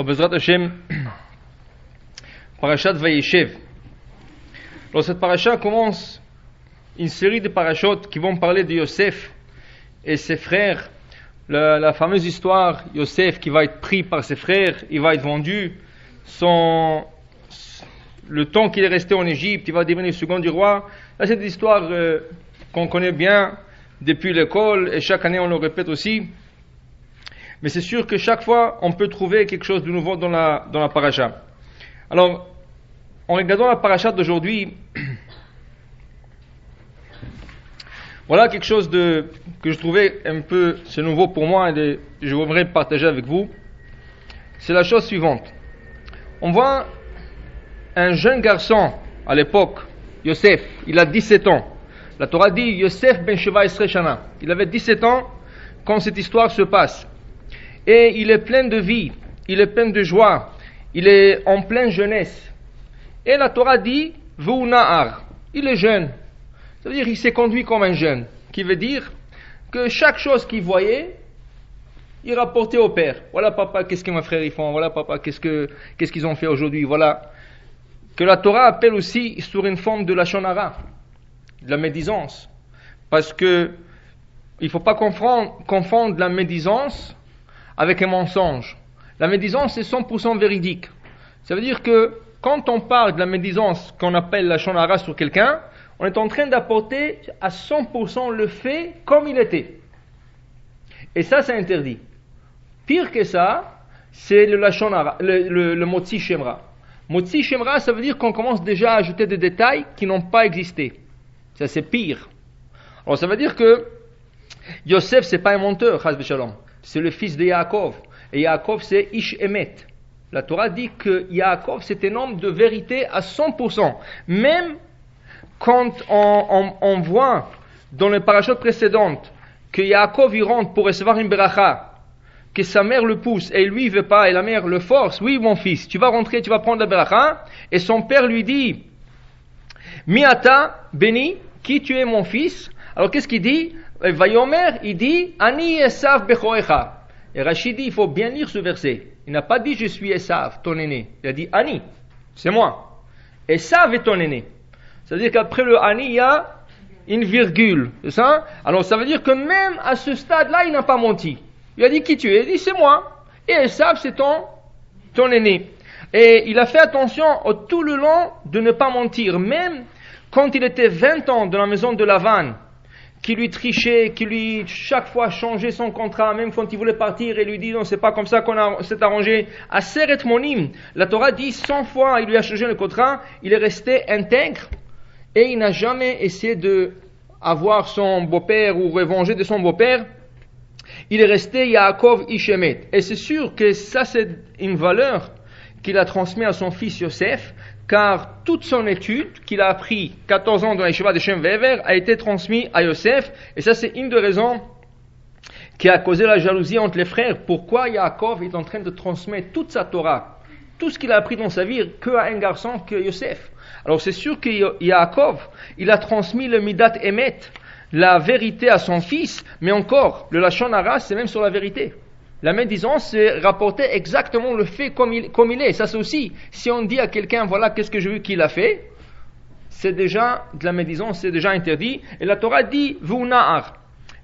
Bezrat Hashem, Parashat Vayeshev. Alors cette parasha commence une série de parachutes qui vont parler de Yosef et ses frères. La fameuse histoire, Yosef qui va être pris par ses frères, il va être vendu. Le temps qu'il est resté en Égypte, il va devenir second du roi. Là, c'est une histoire qu'on connaît bien depuis l'école et chaque année on le répète aussi. Mais c'est sûr que chaque fois, on peut trouver quelque chose de nouveau dans la paracha. Alors, en regardant la paracha d'aujourd'hui, voilà quelque chose que je trouvais un peu, c'est nouveau pour moi et je voudrais partager avec vous. C'est la chose suivante. On voit un jeune garçon à l'époque, Yosef, il a 17 ans. La Torah dit Yosef ben Sheva Esrei Shana. Il avait 17 ans quand cette histoire se passe. Et il est plein de vie, il est plein de joie, il est en pleine jeunesse. Et la Torah dit V'hu na'ar, il est jeune. Ça veut dire qu'il s'est conduit comme un jeune, qui veut dire que chaque chose qu'il voyait, il rapportait au père. Voilà papa, qu'est-ce que mes frères ils font, voilà papa, qu'est-ce qu'ils ont fait aujourd'hui, voilà. Que la Torah appelle aussi sur une forme de lashon hara, de la médisance. Parce que il ne faut pas confondre la médisance avec un mensonge. La médisance est 100% véridique. Ça veut dire que quand on parle de la médisance qu'on appelle la lashon hara sur quelqu'un, on est en train d'apporter à 100% le fait comme il était. Et ça, c'est interdit. Pire que ça, c'est le lashon hara, le motzi shemra. Motzi shemra, ça veut dire qu'on commence déjà à ajouter des détails qui n'ont pas existé. Ça, c'est pire. Alors, ça veut dire que Yosef, c'est pas un menteur, chas v'shalom. C'est le fils de Yaakov. Et Yaakov, c'est Ish Emet. La Torah dit que Yaakov, c'est un homme de vérité à 100%. Même quand on voit dans les parachutes précédentes que Yaakov, il rentre pour recevoir une beracha, que sa mère le pousse et lui, il veut pas, et la mère le force. Oui, mon fils, tu vas rentrer, tu vas prendre la beracha. Et son père lui dit, Miata, béni, qui tu es mon fils? Alors qu'est-ce qu'il dit? Vayomer, il dit, Ani Esav bechoecha. Et Rachid dit, il faut bien lire ce verset. Il n'a pas dit, je suis Esav, ton aîné. Il a dit, Ani, c'est moi. Esav est ton aîné. C'est-à-dire qu'après le Ani, il y a une virgule. C'est ça? Alors ça veut dire que même à ce stade-là, il n'a pas menti. Il a dit, qui tu es? Il dit, c'est moi. Et Esav, c'est ton aîné. Et il a fait attention tout le long de ne pas mentir. Même quand il était 20 ans dans la maison de Lavan, qui lui trichait, qui lui chaque fois changeait son contrat, même quand il voulait partir, et lui dit non, c'est pas comme ça s'est arrangé. À Seret Monim, la Torah dit 100 fois il lui a changé le contrat, il est resté intègre et il n'a jamais essayé de avoir son beau-père ou revenger de son beau-père. Il est resté Yaakov Ishemet. Et c'est sûr que ça c'est une valeur qu'il a transmise à son fils Yosef, car toute son étude qu'il a appris 14 ans dans la yeshiva de Shem Ve'ever a été transmise à Yosef, et ça c'est une des raisons qui a causé la jalousie entre les frères. Pourquoi Yaakov est en train de transmettre toute sa Torah, tout ce qu'il a appris dans sa vie, qu'à un garçon que Yosef? Alors c'est sûr que Yaakov, il a transmis le Midat Emet, la vérité à son fils, mais encore, le lashon hara c'est même sur la vérité. La médisance, c'est rapporter exactement le fait comme il est. Ça, c'est aussi, si on dit à quelqu'un, voilà, qu'est-ce que j'ai vu qu'il a fait, c'est déjà de la médisance, c'est déjà interdit. Et la Torah dit, V'hu na'ar.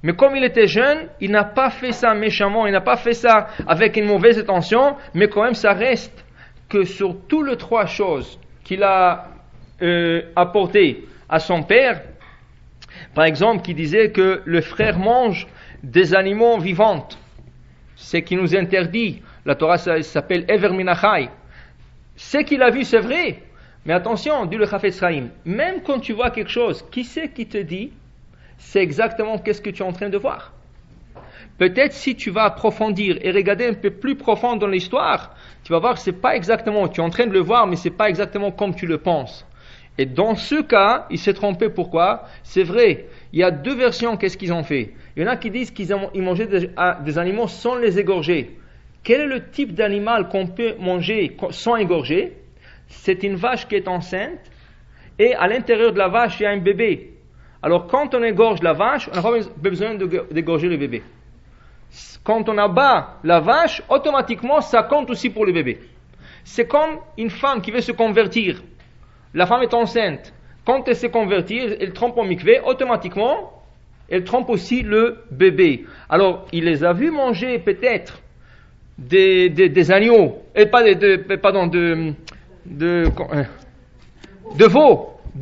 Mais comme il était jeune, il n'a pas fait ça méchamment, il n'a pas fait ça avec une mauvaise intention, mais quand même, ça reste que sur toutes les trois choses qu'il a apportées à son père, par exemple, qui disait que le frère mange des animaux vivants, ce qui nous interdit, la Torah s'appelle Ever Minachai. Ce qu'il a vu, c'est vrai. Mais attention, dit le Chafetz Chaim, même quand tu vois quelque chose, qui c'est qui te dit, c'est exactement qu'est-ce que tu es en train de voir. Peut-être si tu vas approfondir et regarder un peu plus profond dans l'histoire, tu vas voir que c'est pas exactement, tu es en train de le voir, mais c'est pas exactement comme tu le penses. Et dans ce cas, il s'est trompé. Pourquoi? C'est vrai, il y a deux versions, qu'est-ce qu'ils ont fait. Il y en a qui disent qu'ils mangeaient des animaux sans les égorger. Quel est le type d'animal qu'on peut manger sans égorger? C'est une vache qui est enceinte et à l'intérieur de la vache, il y a un bébé. Alors quand on égorge la vache, on n'a pas besoin d'égorger le bébé. quand on abat la vache, automatiquement ça compte aussi pour le bébé. C'est comme une femme qui veut se convertir. La femme est enceinte. Quand elle se convertit, elle trempe au mikvé, automatiquement, elle trempe aussi le bébé. Alors, il les a vus manger peut-être des agneaux, et pas de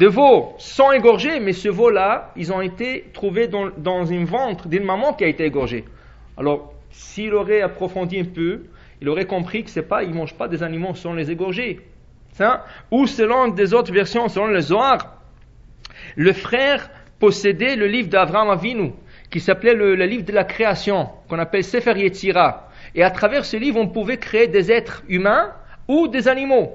veau sans égorger, mais ce veau-là, ils ont été trouvés dans une ventre d'une maman qui a été égorgée. Alors, s'il aurait approfondi un peu, il aurait compris que ils ne mangent pas des animaux sans les égorger. Ça, ou selon des autres versions, selon le Zohar, le frère possédait le livre d'Avraham Avinu, qui s'appelait le livre de la création, qu'on appelle Sefer Yetzira. Et à travers ce livre, on pouvait créer des êtres humains ou des animaux.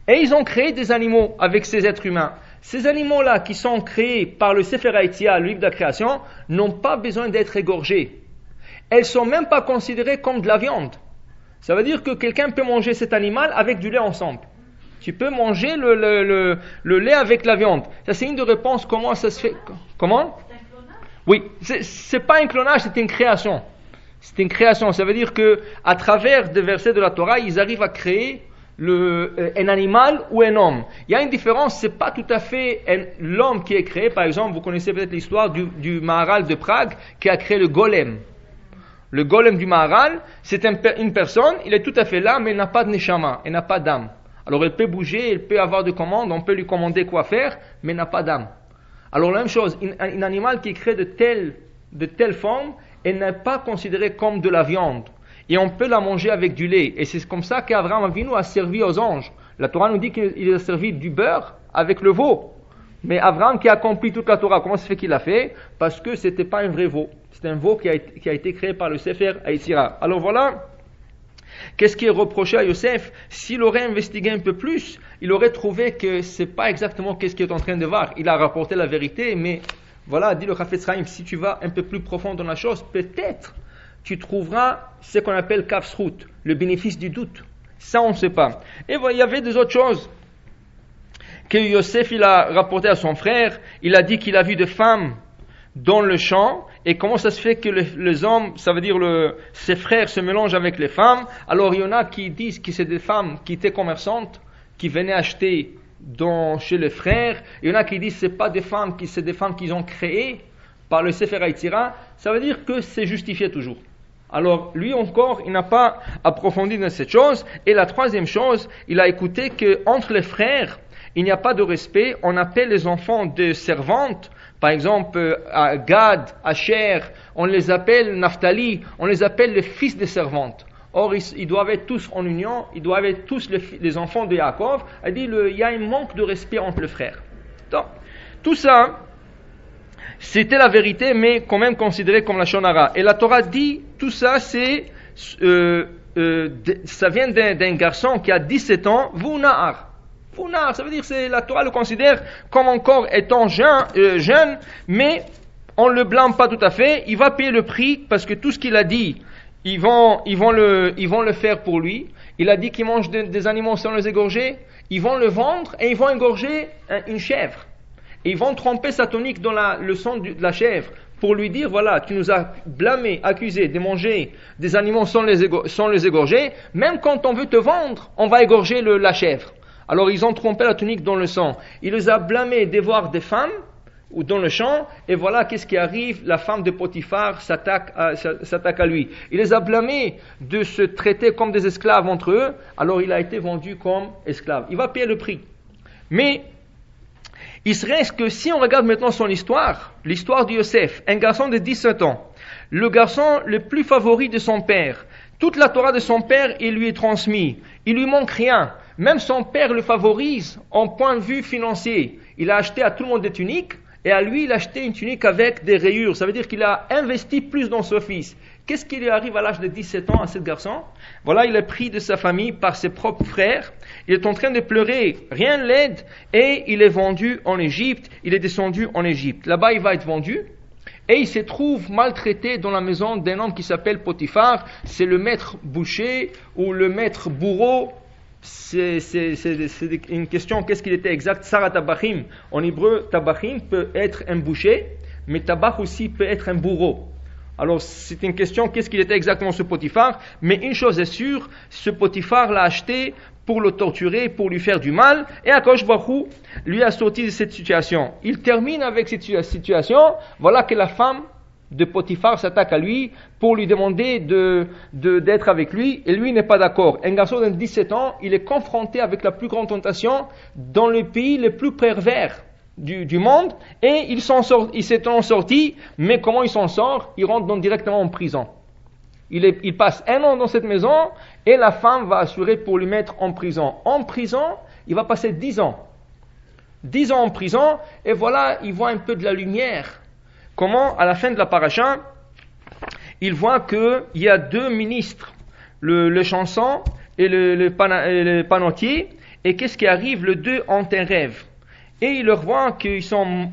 Et ils ont créé des animaux avec ces êtres humains. Ces animaux-là qui sont créés par le Sefer Yetzira, le livre de la création, n'ont pas besoin d'être égorgés. Elles ne sont même pas considérées comme de la viande. Ça veut dire que quelqu'un peut manger cet animal avec du lait ensemble. Tu peux manger le lait avec la viande. Ça, c'est une des réponses. Comment ça se fait? Comment? Oui, c'est pas un clonage, c'est une création. C'est une création. Ça veut dire que à travers des versets de la Torah, ils arrivent à créer un animal ou un homme. Il y a une différence. C'est pas tout à fait l'homme qui est créé. Par exemple, vous connaissez peut-être l'histoire du Maharal de Prague qui a créé le golem. Le golem du Maharal, c'est une personne. Il est tout à fait là, mais il n'a pas de neshama, il n'a pas d'âme. Alors elle peut bouger, elle peut avoir des commandes, on peut lui commander quoi faire, mais n'a pas d'âme. Alors la même chose, un animal qui est créé de telle forme, elle n'est pas considérée comme de la viande. Et on peut la manger avec du lait. Et c'est comme ça qu'Abraham Avinu a servi aux anges. La Torah nous dit qu'il a servi du beurre avec le veau. Mais Abraham qui a accompli toute la Torah, comment ça fait qu'il l'a fait? Parce que c'était pas un vrai veau. C'est un veau qui a été créé par le Sefer Yetzira. Alors voilà. Qu'est-ce qui est reproché à Yosef? S'il aurait investigué un peu plus, il aurait trouvé que c'est pas exactement qu'est-ce qu'il est en train de voir. Il a rapporté la vérité, mais voilà, dit le Chafetz Chaim, si tu vas un peu plus profond dans la chose, peut-être tu trouveras ce qu'on appelle kafsrout, le bénéfice du doute. Ça, on ne sait pas. Et voilà, il y avait des autres choses que Yosef il a rapporté à son frère. Il a dit qu'il a vu des femmes dans le champ. Et comment ça se fait que les hommes, ça veut dire ses frères se mélangent avec les femmes? Alors il y en a qui disent que c'est des femmes qui étaient commerçantes, qui venaient acheter chez les frères. Il y en a qui disent que c'est des femmes qu'ils ont créées par le Sefer Yetzira. Ça veut dire que c'est justifié toujours. Alors lui encore, il n'a pas approfondi dans cette chose. Et la troisième chose, il a écouté qu'entre les frères, il n'y a pas de respect. On appelle les enfants de servantes. Par exemple, à Gad, Asher, on les appelle Naphtali, on les appelle les fils des servantes. Or, ils doivent être tous en union, ils doivent être tous les enfants de Yaakov. Elle dit, il y a un manque de respect entre les frères. Donc, tout ça, c'était la vérité, mais quand même considéré comme la shonara. Et la Torah dit, tout ça, ça vient d'un garçon qui a 17 ans, Vuna'ar. Ça veut dire que la Torah le considère comme encore étant jeune, mais on ne le blâme pas tout à fait. Il va payer le prix parce que tout ce qu'il a dit, ils vont le faire pour lui. Il a dit qu'il mange des animaux sans les égorger. Ils vont le vendre et ils vont égorger une chèvre. Et ils vont tremper sa tunique dans le sang de la chèvre pour lui dire, voilà, tu nous as blâmé, accusé de manger des animaux sans les égorger. Même quand on veut te vendre, on va égorger la chèvre. Alors ils ont trompé la tunique dans le sang. Il les a blâmés de voir des femmes ou dans le champ, et voilà qu'est-ce qui arrive, la femme de Potiphar s'attaque à lui. Il les a blâmés de se traiter comme des esclaves entre eux, alors il a été vendu comme esclave. Il va payer le prix. Mais il se reste que si on regarde maintenant son histoire, l'histoire de Yosef, un garçon de 17 ans, le garçon le plus favori de son père, toute la Torah de son père, il lui est transmis, il lui manque rien. Même son père le favorise en point de vue financier. Il a acheté à tout le monde des tuniques, et à lui, il a acheté une tunique avec des rayures. Ça veut dire qu'il a investi plus dans son fils. Qu'est-ce qui lui arrive à l'âge de 17 ans à ce garçon? Voilà, il est pris de sa famille par ses propres frères. Il est en train de pleurer, rien ne l'aide, et il est vendu en Égypte. Il est descendu en Égypte. Là-bas, il va être vendu. Et il se trouve maltraité dans la maison d'un homme qui s'appelle Potiphar. C'est le maître boucher ou le maître bourreau. C'est une question, qu'est-ce qu'il était exact? Sarah Tabachim. En hébreu, Tabachim peut être un boucher, mais Tabach aussi peut être un bourreau. Alors c'est une question, qu'est-ce qu'il était exactement ce Potiphar? Mais une chose est sûre, ce Potiphar l'a acheté pour le torturer, pour lui faire du mal, et Akadosh Baruch Hu lui a sorti de cette situation. Il termine avec cette situation, voilà que la femme de Potiphar s'attaque à lui pour lui demander d'être avec lui, et lui n'est pas d'accord. Un garçon de 17 ans, il est confronté avec la plus grande tentation dans le pays le plus pervers du monde, et il s'en sorti, mais comment il s'en sort? Il rentre donc directement en prison. Il passe 1 an dans cette maison, et la femme va assurer pour lui mettre en prison. En prison, il va passer 10 ans. 10 ans en prison, et voilà, il voit un peu de la lumière. Comment, à la fin de la paracha, il voit qu'il y a 2 ministres, le chanson et le panetier, et qu'est-ce qui arrive? Les 2 ont un rêve. Et il leur voit qu'ils sont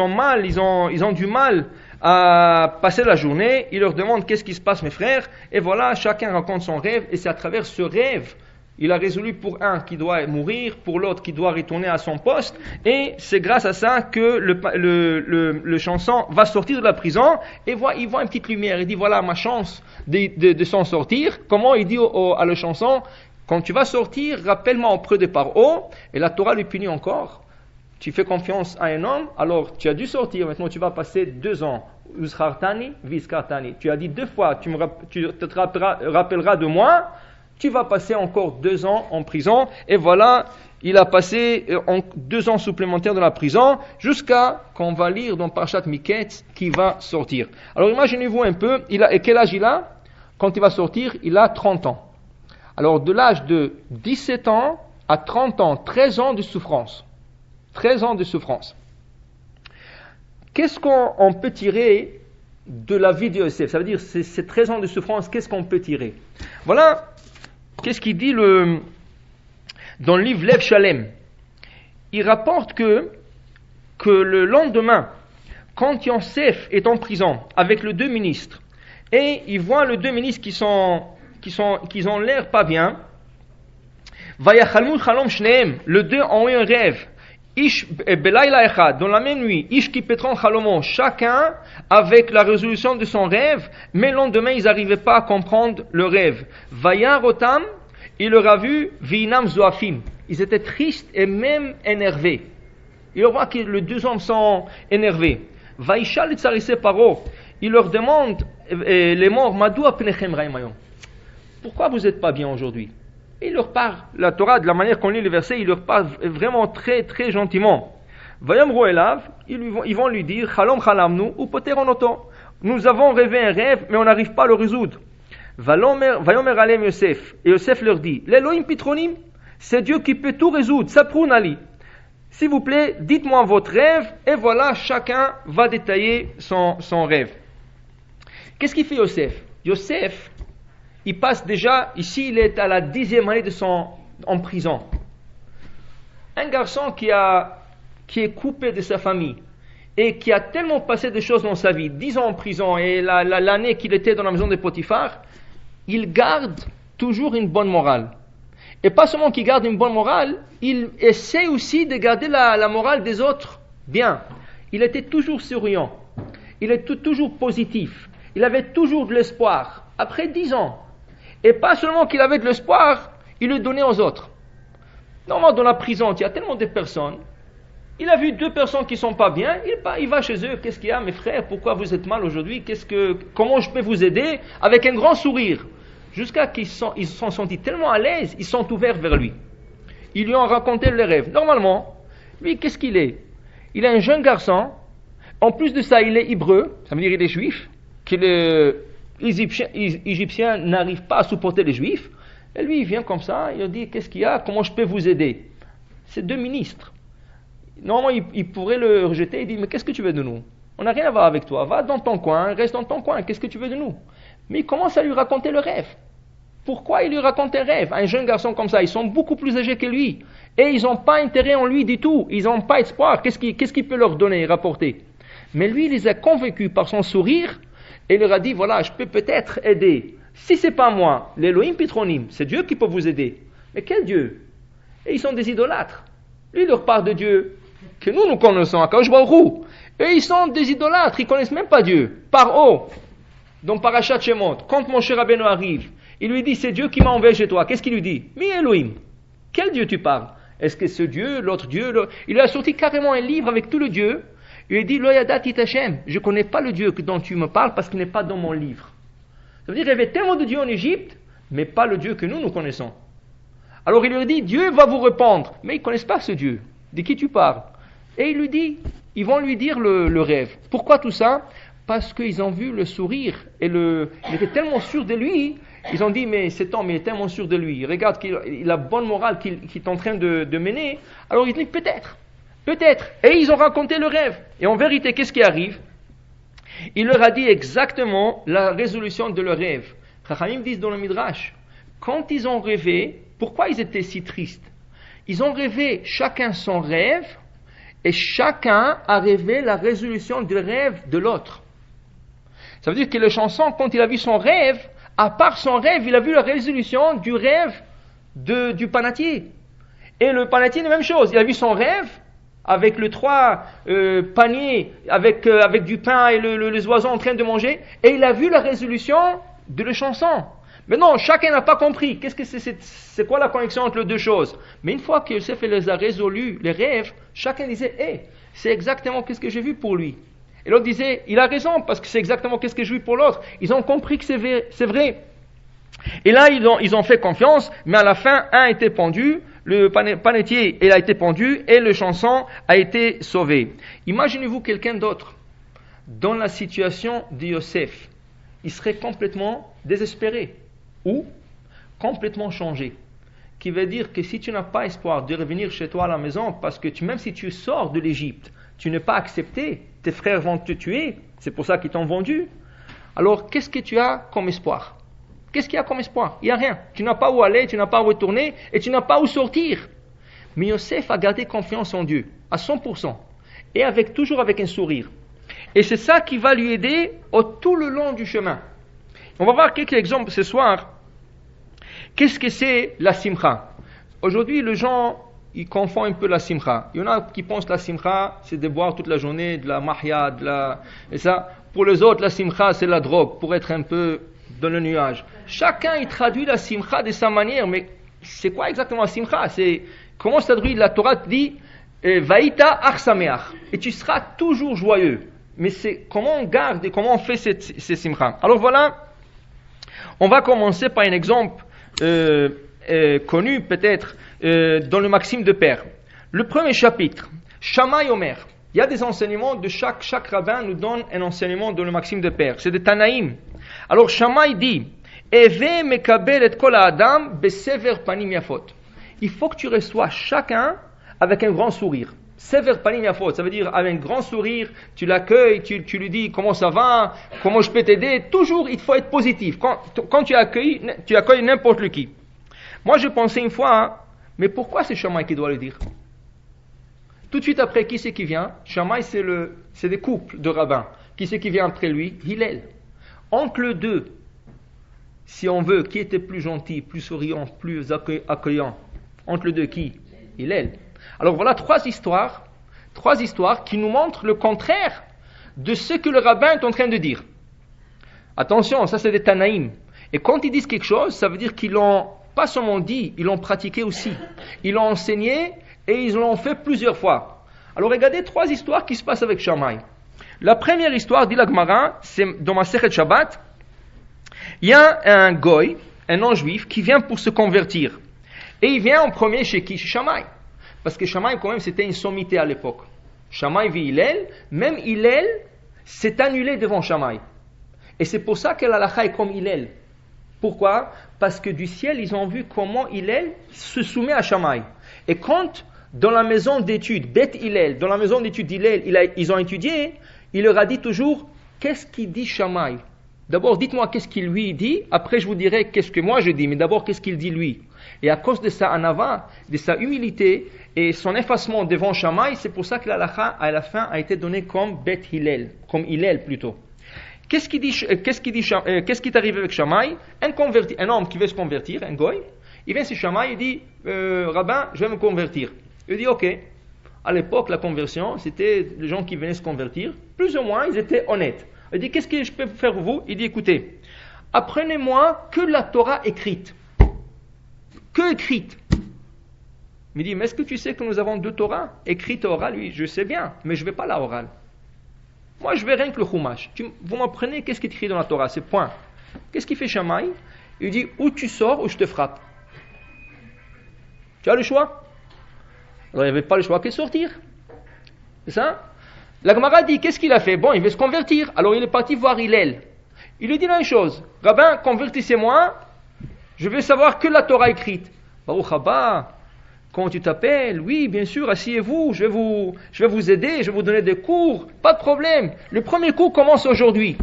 mal, ils ont du mal à passer la journée. Il leur demande qu'est-ce qui se passe, mes frères, et voilà, chacun raconte son rêve, et c'est à travers ce rêve, il a résolu pour un qui doit mourir, pour l'autre qui doit retourner à son poste, et c'est grâce à ça que le chanson va sortir de la prison, et il voit une petite lumière, il dit voilà ma chance de s'en sortir. Comment? Il dit à le chanson, quand tu vas sortir, rappelle-moi auprès de Paro, et la Torah lui punit encore. Tu fais confiance à un homme, alors tu as dû sortir, maintenant tu vas passer 2 ans. Uzchartani, viskartani. Tu as dit 2 fois, tu te rappelleras de moi, tu vas passer encore 2 ans en prison. Et voilà, il a passé 2 ans supplémentaires dans la prison, jusqu'à qu'on va lire dans Parashat Miketz qu'il va sortir. Alors imaginez-vous un peu, et quel âge il a? Quand il va sortir, il a 30 ans. Alors de l'âge de 17 ans à 30 ans, 13 ans de souffrance. 13 ans de souffrance. Qu'est-ce qu'on peut tirer de la vie de Yosef? Ça veut dire, ces 13 ans de souffrance, qu'est-ce qu'on peut tirer? Voilà, qu'est-ce qu'il dit dans le livre Lev Shalem. Il rapporte que le lendemain, quand Yosef est en prison avec les 2 ministres, et il voit les 2 ministres qui ont l'air pas bien, Vayachalmu chalom shneem, les 2 ont eu un rêve. Dans la même nuit, Ish ki petron chalomon, chacun avec la résolution de son rêve, mais le lendemain ils n'arrivaient pas à comprendre le rêve. Vayar otam, il leur a vu, vinam zoafim, ils étaient tristes et même énervés. Il voit que les 2 hommes sont énervés. Vaishal tsarise paro, il leur demande, les morts, madou apnechem raimayon, pourquoi vous n'êtes pas bien aujourd'hui? Il leur parle, la Torah, de la manière qu'on lit les versets, il leur parle vraiment très très gentiment. Vayamru elav, ils vont lui dire, Chalom chalamnu, ou poter onoto. Nous avons rêvé un rêve, mais on n'arrive pas à le résoudre. Vayomer alem Yosef, et Yosef leur dit, l'Elohim pitronim, c'est Dieu qui peut tout résoudre, saproun ali. S'il vous plaît, dites-moi votre rêve, et voilà, chacun va détailler son rêve. Qu'est-ce qu'il fait Yosef? Yosef, il passe déjà, ici il est à la 10e année en prison. Un garçon qui est coupé de sa famille et qui a tellement passé de choses dans sa vie, 10 ans en prison et l'année qu'il était dans la maison de Potiphar, il garde toujours une bonne morale. Et pas seulement qu'il garde une bonne morale, il essaie aussi de garder la morale des autres bien. Il était toujours souriant, il était toujours positif, il avait toujours de l'espoir. Après 10 ans, et pas seulement qu'il avait de l'espoir, il le donnait aux autres. Normalement, dans la prison, il y a tellement de personnes. Il a vu 2 personnes qui ne sont pas bien, il va chez eux. Qu'est-ce qu'il y a, mes frères? Pourquoi vous êtes mal aujourd'hui? Comment je peux vous aider? Avec un grand sourire. Jusqu'à qu'ils se sont sentis tellement à l'aise, ils sont ouverts vers lui. Ils lui ont raconté les rêves. Normalement, lui, qu'est-ce qu'il est? Il est un jeune garçon. En plus de ça, il est hébreu, ça veut dire il est juif, les Égyptiens n'arrivent pas à supporter les Juifs, et lui il vient comme ça, il dit qu'est-ce qu'il y a, comment je peux vous aider? C'est 2 ministres. Normalement il pourrait le rejeter, il dit mais qu'est-ce que tu veux de nous? On n'a rien à voir avec toi, va dans ton coin, reste dans ton coin, qu'est-ce que tu veux de nous? Mais il commence à lui raconter le rêve. Pourquoi il lui raconte un rêve? Un jeune garçon comme ça, ils sont beaucoup plus âgés que lui, et ils n'ont pas intérêt en lui du tout, ils n'ont pas espoir, qu'est-ce qu'il peut leur donner et rapporter? Mais lui il les a convaincus par son sourire, et il leur a dit, voilà, je peux peut-être aider. Si ce n'est pas moi, l'Elohim Pitronim, c'est Dieu qui peut vous aider. Mais quel Dieu? Et ils sont des idolâtres. Lui, il leur parle de Dieu que nous connaissons, Akadosh Baruch Hu. Et ils sont des idolâtres, ils ne connaissent même pas Dieu. Paro, dans Parashat Shemot, quand Moshe Rabbeinu arrive, il lui dit, c'est Dieu qui m'a envoyé chez toi. Qu'est-ce qu'il lui dit? Mi Elohim. Quel Dieu tu parles? Est-ce que ce Dieu, l'autre Dieu, il lui a sorti carrément un livre avec tout le Dieu. Il lui dit, Lo yadati Hashem. Je ne connais pas le Dieu dont tu me parles parce qu'il n'est pas dans mon livre. Ça veut dire qu'il y avait tellement de dieux en Égypte, mais pas le Dieu que nous connaissons. Alors il lui dit, Dieu va vous répondre. Mais ils ne connaissent pas ce Dieu. De qui tu parles? Et il lui dit, ils vont lui dire le rêve. Pourquoi tout ça? Parce qu'ils ont vu le sourire. Et il était tellement sûr de lui. Ils ont dit, mais cet homme, il est tellement sûr de lui. Regarde qu'il a bonne morale qu'il est en train de mener. Alors il dit, peut-être. Et ils ont raconté le rêve. Et en vérité, qu'est-ce qui arrive? Il leur a dit exactement la résolution de leur rêve. Chachamim disent dans le Midrash, quand ils ont rêvé, pourquoi ils étaient si tristes? Ils ont rêvé chacun son rêve, et chacun a rêvé la résolution du rêve de l'autre. Ça veut dire que le chanson, quand il a vu son rêve, à part son rêve, il a vu la résolution du rêve du panatier. Et le panatier, la même chose. Il a vu son rêve avec les 3 paniers, avec du pain et les oiseaux en train de manger. Et il a vu la résolution de la chanson. Mais non, chacun n'a pas compris. C'est quoi la connexion entre les deux choses? Mais une fois que Yosef les a résolus, les rêves, chacun disait, c'est exactement ce que j'ai vu pour lui. Et l'autre disait, il a raison, parce que c'est exactement ce que je vis pour l'autre. Ils ont compris que c'est vrai. Et là, ils ont fait confiance, mais à la fin, un a été pendu, le panetier il a été pendu, et le chanson a été sauvé. Imaginez-vous quelqu'un d'autre, dans la situation de Yosef. Il serait complètement désespéré, ou complètement changé. Qui veut dire que si tu n'as pas espoir de revenir chez toi à la maison, parce que même si tu sors de l'Égypte, tu n'es pas accepté, tes frères vont te tuer, c'est pour ça qu'ils t'ont vendu. Alors, qu'est-ce que tu as comme espoir? Qu'est-ce qu'il y a comme espoir? Il n'y a rien. Tu n'as pas où aller, tu n'as pas où retourner, et tu n'as pas où sortir. Mais Yosef a gardé confiance en Dieu, à 100%, et toujours avec un sourire. Et c'est ça qui va lui aider tout le long du chemin. On va voir quelques exemples ce soir. Qu'est-ce que c'est la simcha? Aujourd'hui, les gens, ils confondent un peu la simcha. Il y en a qui pensent que la simcha, c'est de boire toute la journée, de la mahya, et ça. Pour les autres, la simcha, c'est la drogue, pour être un peu dans le nuage. Chacun, il traduit la simcha de sa manière, mais c'est quoi exactement la simcha? Comment ça traduit? La Torah dit, vaïta arsameach, et tu seras toujours joyeux. Mais c'est comment on garde et comment on fait ces simcha. Alors voilà, on va commencer par un exemple connu peut-être dans le Maxime de Père. Le premier chapitre, Shammai Omer. Il y a des enseignements de chaque rabbin nous donne un enseignement dans le Maxime de Père. C'est de Tanaïm. Alors Shammai dit, Eve mekabel et kol adam besever panim yafot. Il faut que tu reçois chacun avec un grand sourire. Sever panim yafot, ça veut dire avec un grand sourire, tu l'accueilles, tu lui dis comment ça va, comment je peux t'aider. Toujours, il faut être positif. Quand tu accueilles n'importe qui. Moi, je pensais une fois, mais pourquoi c'est Shammai qui doit le dire? Tout de suite après, qui c'est qui vient? Shammai, c'est des couples de rabbins. Qui c'est qui vient après lui? Hillel. Entre les deux, si on veut, qui était plus gentil, plus souriant, plus accueillant? Entre les deux, qui? Hillel. Alors voilà trois histoires qui nous montrent le contraire de ce que le rabbin est en train de dire. Attention, ça c'est des Tanaïm. Et quand ils disent quelque chose, ça veut dire qu'ils l'ont pas seulement dit, ils l'ont pratiqué aussi. Ils l'ont enseigné et ils l'ont fait plusieurs fois. Alors regardez trois histoires qui se passent avec Shammai. La première histoire, dit la Gemara, c'est dans Masechet Shabbat. Il y a un goy, un non-juif, qui vient pour se convertir. Et il vient en premier chez qui? Chez Shammai. Parce que Shammai, quand même, c'était une sommité à l'époque. Shammai vit Hillel, même Hillel s'est annulé devant Shammai. Et c'est pour ça que l'halakha est comme Hillel. Pourquoi? Parce que du ciel, ils ont vu comment Hillel se soumet à Shammai. Et quand, dans la maison d'études, Beth Hillel, dans la maison d'études d'Hillel, ils ont étudié, il leur a dit toujours, qu'est-ce qu'il dit Shammai? D'abord, dites-moi qu'est-ce qu'il lui dit, après je vous dirai qu'est-ce que moi je dis, mais d'abord qu'est-ce qu'il dit lui? Et à cause de sa anava, de sa humilité et son effacement devant Shammai, c'est pour ça que l'halakha à la fin a été donné comme Beth Hillel, comme Hillel plutôt. Qu'est-ce qui est arrivé avec Shammai? Un homme qui veut se convertir, un goy, il vient chez Shammai et dit, rabbin, je vais me convertir. Il dit, ok. À l'époque, la conversion, c'était les gens qui venaient se convertir, plus ou moins, ils étaient honnêtes. Il dit, qu'est-ce que je peux faire pour vous? Il dit, écoutez, apprenez-moi que la Torah écrite. Que écrite. Il dit, mais est-ce que tu sais que nous avons 2 Torahs? Écrite et orale, oui, je sais bien, mais je ne vais pas la orale. Moi, je vais rien que le Chumash. Vous m'apprenez qu'est-ce qui est écrit dans la Torah, c'est point. Qu'est-ce qu'il fait Shammai? Il dit, ou tu sors ou je te frappe. Tu as le choix? Alors, il n'y avait pas le choix que de sortir. C'est ça? La Gemara dit, qu'est-ce qu'il a fait? Bon, il veut se convertir. Alors, il est parti voir Hillel. Il lui dit la même chose. Rabbin, convertissez-moi. Je veux savoir que la Torah écrite. Baruch haba. Comment tu t'appelles? Oui, bien sûr, asseyez-vous, je vais vous aider, je vais vous donner des cours, pas de problème. Le premier cours commence aujourd'hui.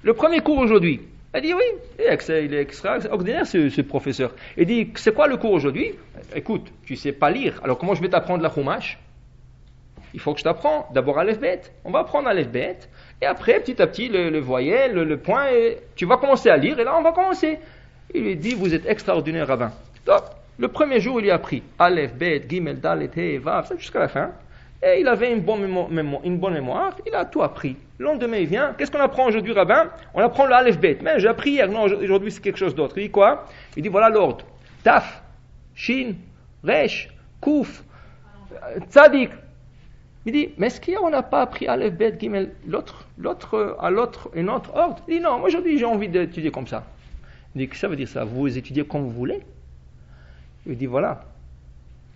Le premier cours aujourd'hui. Elle dit oui, il est extraordinaire ce professeur. Il dit, c'est quoi le cours aujourd'hui? Écoute, tu sais pas lire, alors comment je vais t'apprendre la Chumash? Il faut que je t'apprends. D'abord Aleph Bet. On va apprendre Aleph Bet, et après, petit à petit, le voyelle, le point, et tu vas commencer à lire, et là on va commencer. Il lui dit, vous êtes extraordinaire, rabbin. Top. Le premier jour, il y a appris Aleph, Bet, Gimel, Dalet, He, Vav, ça jusqu'à la fin. Et il avait une bonne mémoire, il a tout appris. Le lendemain, il vient, qu'est-ce qu'on apprend aujourd'hui, rabbin? On apprend le Aleph, Bet. Mais j'ai appris hier, non, aujourd'hui c'est quelque chose d'autre. Il dit quoi? Il dit voilà l'ordre. Taf, Shin, Resh, Kouf, Tzadik. Il dit, mais est-ce qu'on n'a pas appris Aleph, Bet, Gimel, à l'autre, un autre ordre? Il dit non, aujourd'hui j'ai envie d'étudier comme ça. Il dit, que ça veut dire ça? Vous étudiez comme vous voulez? Il dit voilà,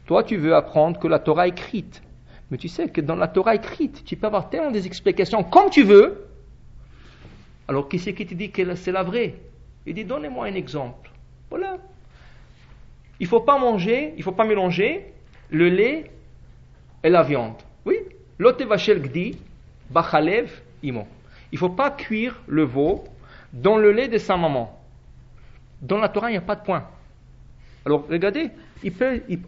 toi tu veux apprendre que la Torah écrite, mais tu sais que dans la Torah écrite, tu peux avoir tellement des explications comme tu veux. Alors qui c'est qui te dit que c'est la vraie? Il dit donnez-moi un exemple. Voilà. Il ne faut pas mélanger le lait et la viande. Oui. L'otevachel gdi, bachalev imo. Il ne faut pas cuire le veau dans le lait de sa maman. Dans la Torah, il n'y a pas de point. Alors, regardez,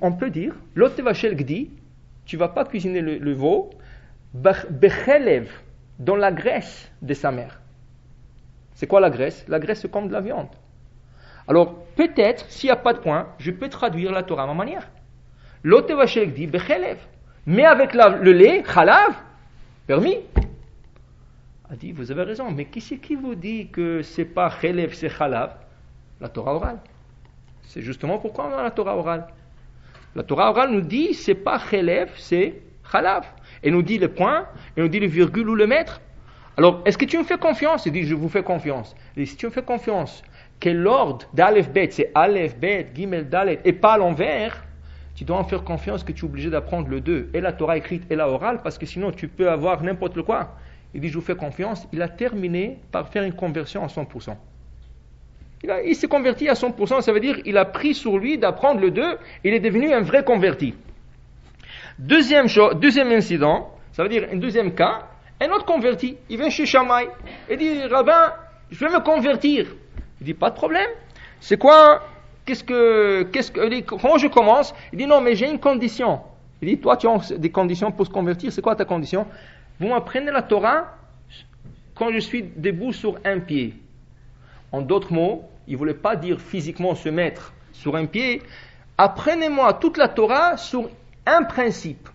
on peut dire, l'otevachel gdi, tu ne vas pas cuisiner le veau, bechelev, dans la graisse de sa mère. C'est quoi la graisse? La graisse, c'est comme de la viande. Alors, peut-être, s'il n'y a pas de point, je peux traduire la Torah à ma manière. L'otevachel gdi, bechelev. Mais avec le lait, chalav, permis. A dit, vous avez raison, mais qui c'est qui vous dit que c'est pas chelev, c'est chalav? La Torah orale. C'est justement pourquoi on a la Torah orale. La Torah orale nous dit, c'est pas chelev, c'est chalav. Et nous dit le point, et nous dit le virgule ou le mètre. Alors, est-ce que tu me fais confiance? Il dit, je vous fais confiance. Il dit, si tu me fais confiance, que l'ordre d'Aleph Bet, c'est Aleph Bet, Gimel Dalet, et pas à l'envers, tu dois en faire confiance que tu es obligé d'apprendre le deux, et la Torah écrite et la orale, parce que sinon tu peux avoir n'importe quoi. Il dit, je vous fais confiance. Il a terminé par faire une conversion à 100%. Il s'est converti à 100%, ça veut dire qu'il a pris sur lui d'apprendre le 2, il est devenu un vrai converti. Deuxième incident, ça veut dire un deuxième cas, un autre converti, il vient chez Shammai, il dit, rabbin, je vais me convertir. Il dit, pas de problème, c'est quoi, comment je commence? Il dit, non, mais j'ai une condition. Il dit, toi tu as des conditions pour se convertir, c'est quoi ta condition? Vous m'apprenez la Torah quand je suis debout sur un pied. En d'autres mots, il ne voulait pas dire physiquement se mettre sur un pied. Apprenez-moi toute la Torah sur un principe.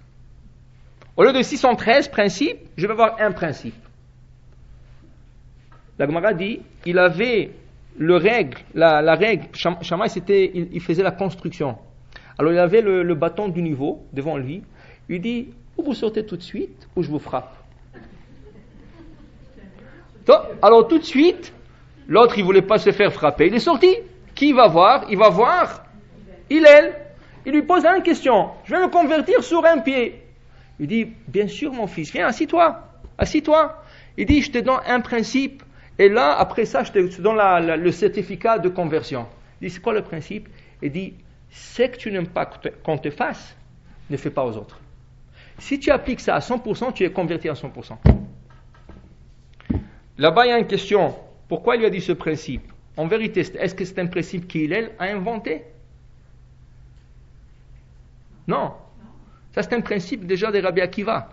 Au lieu de 613 principes, je vais avoir un principe. La Gemara dit, il avait la règle, Shammai, il faisait la construction. Alors il avait le bâton du niveau devant lui. Il dit, ou vous sortez tout de suite, ou je vous frappe. Alors tout de suite, l'autre, il ne voulait pas se faire frapper. Il est sorti. Qui va voir? Il va voir Hillel. Il lui pose une question. Je vais me convertir sur un pied. Il dit, bien sûr, mon fils, viens, assis-toi. Assis-toi. Il dit, je te donne un principe. Et là, après ça, je te donne le certificat de conversion. Il dit, c'est quoi le principe? Il dit, ce que tu n'aimes pas qu'on te fasse, ne fais pas aux autres. Si tu appliques ça à 100%, tu es converti à 100%. Là-bas, il y a une question. Pourquoi il lui a dit ce principe? En vérité, est-ce que c'est un principe qu'Hillel a inventé? Non. Ça, c'est un principe déjà de Rabbi Akiva.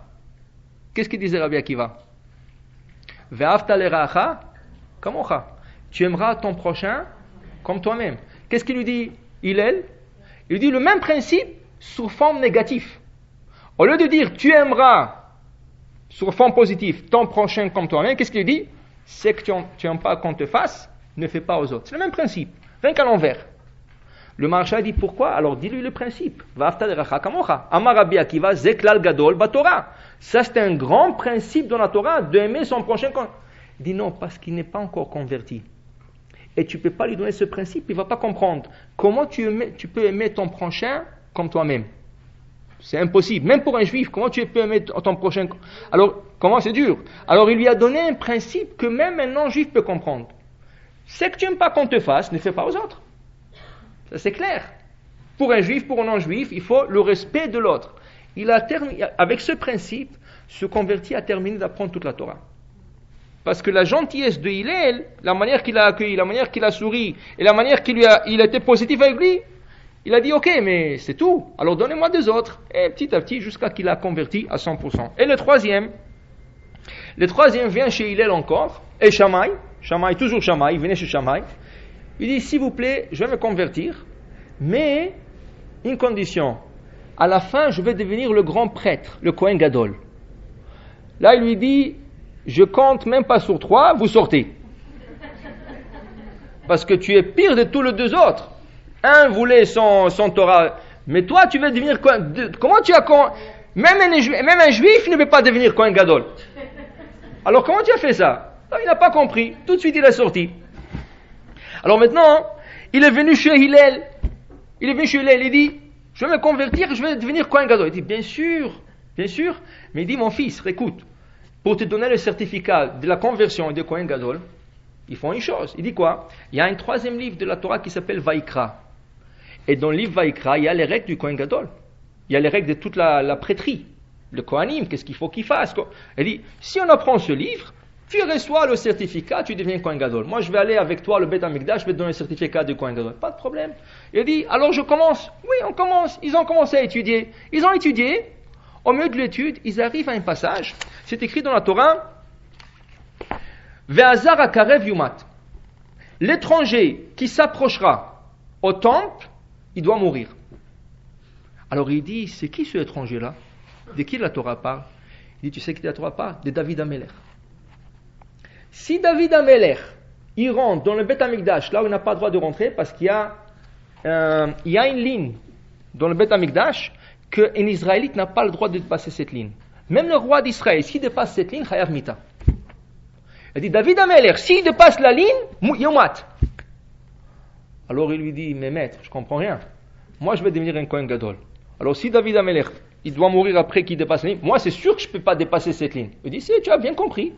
Qu'est-ce qu'il disait Rabbi Akiva? Ve'afta l'eracha kamocha. Tu aimeras ton prochain comme toi-même. Qu'est-ce qu'il lui dit Hillel? Il lui dit le même principe sous forme négative. Au lieu de dire tu aimeras sous forme positive ton prochain comme toi-même, qu'est-ce qu'il dit? Ce que tu n'aimes pas qu'on te fasse, ne fais pas aux autres. C'est le même principe, rien qu'à l'envers. Le Maharsha dit pourquoi? Alors dis-lui le principe. Amar Rabbi Akiva, Zeklal Gadol Batorah. Ça c'est un grand principe dans la Torah, d'aimer son prochain. Il dit non, parce qu'il n'est pas encore converti. Et tu ne peux pas lui donner ce principe, il ne va pas comprendre. Comment tu peux aimer ton prochain comme toi-même? C'est impossible. Même pour un juif, comment tu peux aimer ton prochain? Alors, comment c'est dur? Alors il lui a donné un principe que même un non-juif peut comprendre. C'est que tu n'aimes pas qu'on te fasse, ne fais pas aux autres. Ça c'est clair. Pour un juif, pour un non-juif, il faut le respect de l'autre. Avec ce principe, ce converti a terminé d'apprendre toute la Torah. Parce que la gentillesse de Hillel, la manière qu'il a accueilli, la manière qu'il a souri, et la manière qu'il il a été positif avec lui, il a dit ok, mais c'est tout, alors donnez-moi des autres. Et petit à petit, jusqu'à qu'il a converti à 100%. Et le troisième vient chez Hillel encore, et Shammai, toujours Shammai, il venait chez Shammai. Il dit s'il vous plaît, je vais me convertir, mais une condition. À la fin, je vais devenir le grand prêtre, le Kohen Gadol. Là, il lui dit je compte même pas sur 3, vous sortez. Parce que tu es pire de tous les deux autres. Un voulait son Torah, mais toi tu veux devenir quoi? Comment tu as même un juif ne peut pas devenir Kohen Gadol. Alors comment tu as fait ça? Non, il n'a pas compris. Tout de suite il est sorti. Alors maintenant, il est venu chez Hillel. Il dit je vais me convertir, je vais devenir Kohen Gadol. Il dit bien sûr. Mais il dit mon fils, écoute, pour te donner le certificat de la conversion de Kohen Gadol, ils font une chose. Il dit quoi? Il y a un troisième livre de la Torah qui s'appelle Vaikra. Et dans le livre Vaikra, il y a les règles du Kohen Gadol. Il y a les règles de toute la prêtrie. Le Kohanim, qu'est-ce qu'il faut qu'il fasse? Il dit, si on apprend ce livre, tu reçois le certificat, tu deviens Kohen Gadol. Moi, je vais aller avec toi, le Beth Amikdash, je vais te donner le certificat de Kohen Gadol. Pas de problème. Il dit, alors je commence. Oui, on commence. Ils ont commencé à étudier. Ils ont étudié. Au milieu de l'étude, ils arrivent à un passage. C'est écrit dans la Torah. Ve'azar akarev yumat. L'étranger qui s'approchera au temple, il doit mourir. Alors il dit, c'est qui ce étranger-là? De qui la Torah parle? Il dit, tu sais qui la Torah parle? De David Amelech. Si David Amelech, il rentre dans le Beth Amikdash, là où il n'a pas le droit de rentrer, parce qu'il y a une ligne dans le Beth Amikdash, qu'un Israélite n'a pas le droit de dépasser cette ligne. Même le roi d'Israël, s'il dépasse cette ligne, Chayav Mita. Il dit, David Amelech, s'il dépasse la ligne, Yomat. Alors il lui dit, mais maître, je comprends rien. Moi, je vais devenir un Kohen Gadol. Alors si David Amelech, il doit mourir après qu'il dépasse la ligne, moi, c'est sûr que je ne peux pas dépasser cette ligne. Il dit, si, tu as bien compris.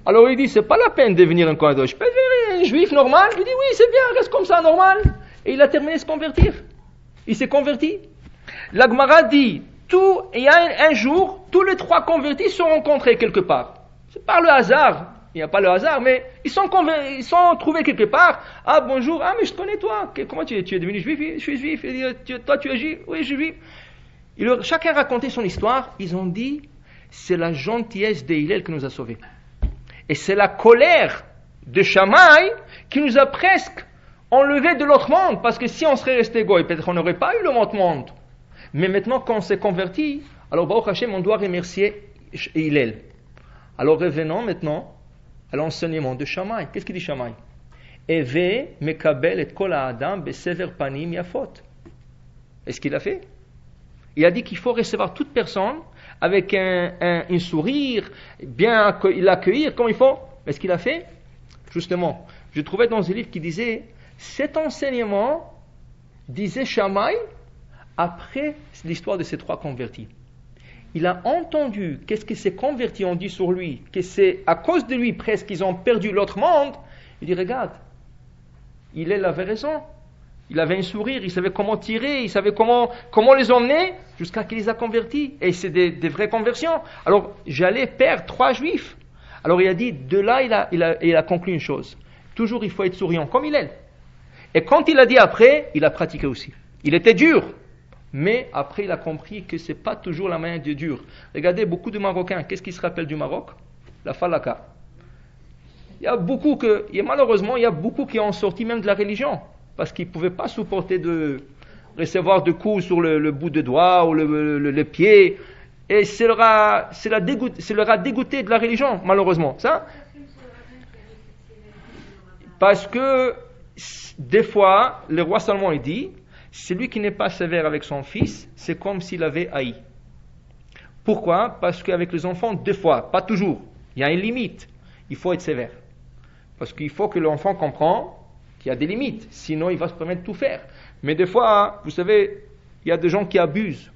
Alors il dit, c'est pas la peine de devenir un Kohen Gadol. Je peux devenir un juif normal? Je lui dis, oui, c'est bien, reste comme ça, normal. Et il a terminé de se convertir. Il s'est converti. La Gemara dit, il y a un jour, tous les 3 convertis se sont rencontrés quelque part. C'est par le hasard. Il n'y a pas le hasard, mais ils sont trouvés quelque part. Ah, bonjour. Ah, mais je te connais toi. Comment tu es devenu juif? Je suis juif. Toi, tu es juif? Oui, je suis juif. Chacun racontait son histoire. Ils ont dit, c'est la gentillesse d'Hillel qui nous a sauvés. Et c'est la colère de Shammai qui nous a presque enlevés de l'autre monde. Parce que si on serait resté goy, peut-être on n'aurait pas eu le monde. Mais maintenant, quand on s'est converti, alors Baruch Hashem, on doit remercier Hillel. Alors revenons maintenant à l'enseignement de Shammai. Qu'est-ce qu'il dit Shammai? Eve mekabel et kol ha'adam besever panim yafot. Est-ce qu'il a fait? Il a dit qu'il faut recevoir toute personne avec un sourire, bien l'accueillir comme il faut. Est-ce qu'il a fait? Justement, je trouvais dans un livre qui disait, cet enseignement, disait Shammai, après l'histoire de ces 3 convertis. Il a entendu qu'est-ce que ces convertis ont dit sur lui, que c'est à cause de lui presque qu'ils ont perdu l'autre monde. Il dit, regarde, il avait raison. Il avait un sourire, il savait comment tirer, il savait comment les emmener, jusqu'à qu'il les a convertis. Et c'est des vraies conversions. Alors, j'allais perdre 3 juifs. Alors, il a dit, de là, il a conclu une chose. Toujours, il faut être souriant, comme il est. Et quand il a dit après, il a pratiqué aussi. Il était dur. Mais après, il a compris que ce n'est pas toujours la manière de dur. Regardez, beaucoup de Marocains, qu'est-ce qu'ils se rappellent du Maroc? La falaka. Malheureusement, il y a beaucoup qui ont sorti même de la religion, parce qu'ils ne pouvaient pas supporter de recevoir de coups sur le bout de doigt ou le pied. Et ça leur a dégoûté de la religion, malheureusement. Ça, Parce que des fois, le roi Salomon il dit, celui qui n'est pas sévère avec son fils, c'est comme s'il avait haï. Pourquoi? Parce qu'avec les enfants, des fois, pas toujours, il y a une limite. Il faut être sévère. Parce qu'il faut que l'enfant comprenne qu'il y a des limites. Sinon, il va se permettre de tout faire. Mais des fois, vous savez, il y a des gens qui abusent.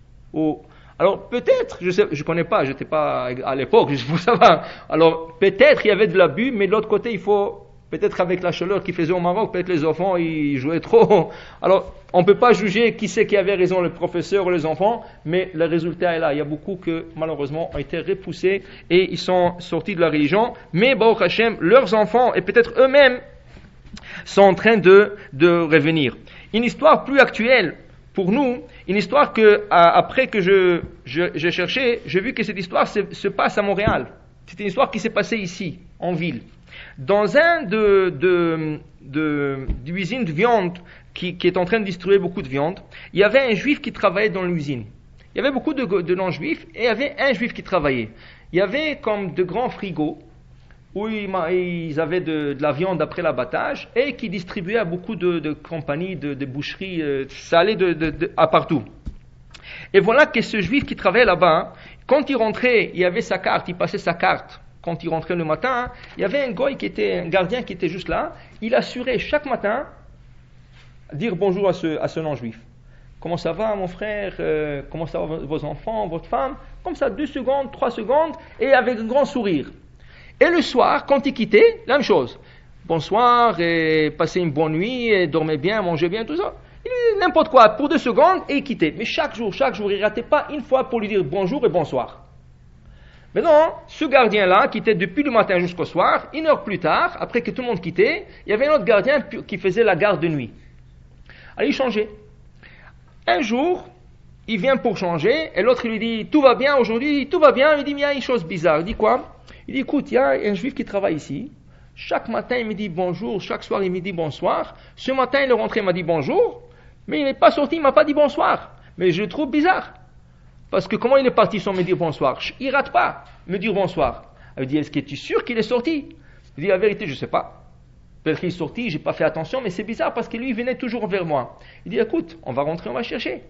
Alors peut-être, je ne connais pas, j'étais pas à l'époque, je vous savoir. Alors peut-être il y avait de l'abus, mais de l'autre côté, il faut, peut-être avec la chaleur qu'il faisait au Maroc, peut-être les enfants, ils jouaient trop. Alors on ne peut pas juger qui c'est qui avait raison, le professeur ou les enfants, mais le résultat est là. Il y a beaucoup qui, malheureusement, ont été repoussés et ils sont sortis de la religion. Mais, Baruch Hashem, leurs enfants, et peut-être eux-mêmes, sont en train de revenir. Une histoire plus actuelle pour nous, une histoire que, après que j'ai cherché, j'ai vu que cette histoire se passe à Montréal. C'est une histoire qui s'est passée ici, en ville. Dans un d'usine de viande qui est en train de distribuer beaucoup de viande, il y avait un juif qui travaillait dans l'usine. Il y avait beaucoup de non-juifs et il y avait un juif qui travaillait. Il y avait comme de grands frigos où ils avaient de la viande après l'abattage et qui distribuaient à beaucoup de compagnies, de boucheries, ça allait à partout. Et voilà que ce juif qui travaillait là-bas, quand il rentrait, il avait sa carte, il passait sa carte. Quand il rentrait le matin, il y avait un gardien qui était juste là, il assurait chaque matin dire bonjour à ce non-juif. Comment ça va mon frère, comment ça va vos enfants, votre femme, comme ça 2 secondes, 3 secondes, et avec un grand sourire. Et le soir, quand il quittait, la même chose. Bonsoir, et passez une bonne nuit, et dormez bien, mangez bien, tout ça. Il disait n'importe quoi, pour 2 secondes, et il quittait. Mais chaque jour, il ne ratait pas une fois pour lui dire bonjour et bonsoir. Mais non, ce gardien-là, qui était depuis le matin jusqu'au soir, 1 heure plus tard, après que tout le monde quittait, il y avait un autre gardien qui faisait la garde de nuit. Alors il changeait. Un jour, il vient pour changer, et l'autre il lui dit, tout va bien aujourd'hui, tout va bien. Il dit, mais il y a une chose bizarre. Il dit quoi? Il dit, écoute, il y a un juif qui travaille ici. Chaque matin, il me dit bonjour, chaque soir, il me dit bonsoir. Ce matin, il est rentré, il m'a dit bonjour, mais il n'est pas sorti, il ne m'a pas dit bonsoir. Mais je le trouve bizarre. Parce que comment il est parti sans me dire bonsoir? Il ne rate pas me dire bonsoir. Il dit, est-ce que tu es sûr qu'il est sorti? Il dit, la vérité, je ne sais pas. Peut-être qu'il est sorti, je n'ai pas fait attention, mais c'est bizarre parce que lui, il venait toujours vers moi. Il dit, écoute, on va rentrer, on va chercher.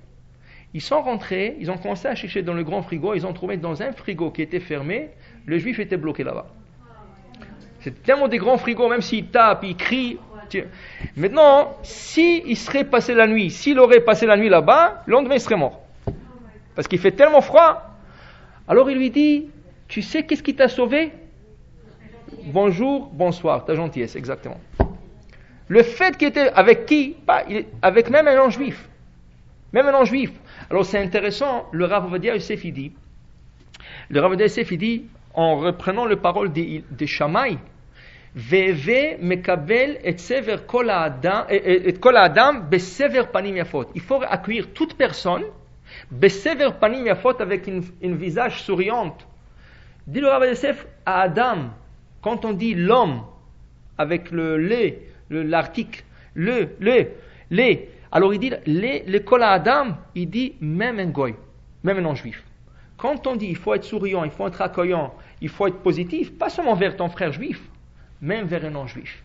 Ils sont rentrés, ils ont commencé à chercher dans le grand frigo, ils ont trouvé dans un frigo qui était fermé, le juif était bloqué là-bas. C'est tellement des grands frigos, même s'il tape, il crie. Maintenant, s'il serait passé la nuit, s'il aurait passé la nuit là-bas, le lendemain il serait mort. Parce qu'il fait tellement froid. Alors il lui dit, tu sais qu'est-ce qui t'a sauvé? Bonjour, bonsoir, ta gentillesse, exactement. Le fait qu'il était avec qui? Avec même un non-juif. Même un non-juif. Alors c'est intéressant, le Rav Ovadia Yosef il dit, en reprenant les paroles de Shammai, Veve mekabel et sever kol adam besever panim yafot. Il faut accueillir toute personne besever panim yafot avec une visage souriante. Dit le Rav Yosef à Adam, quand on dit l'homme avec l'article, alors il dit le kol adam, il dit même un goy, même un non-juif. Quand on dit il faut être souriant, il faut être accueillant, il faut être positif, pas seulement vers ton frère juif, même vers un non-juif.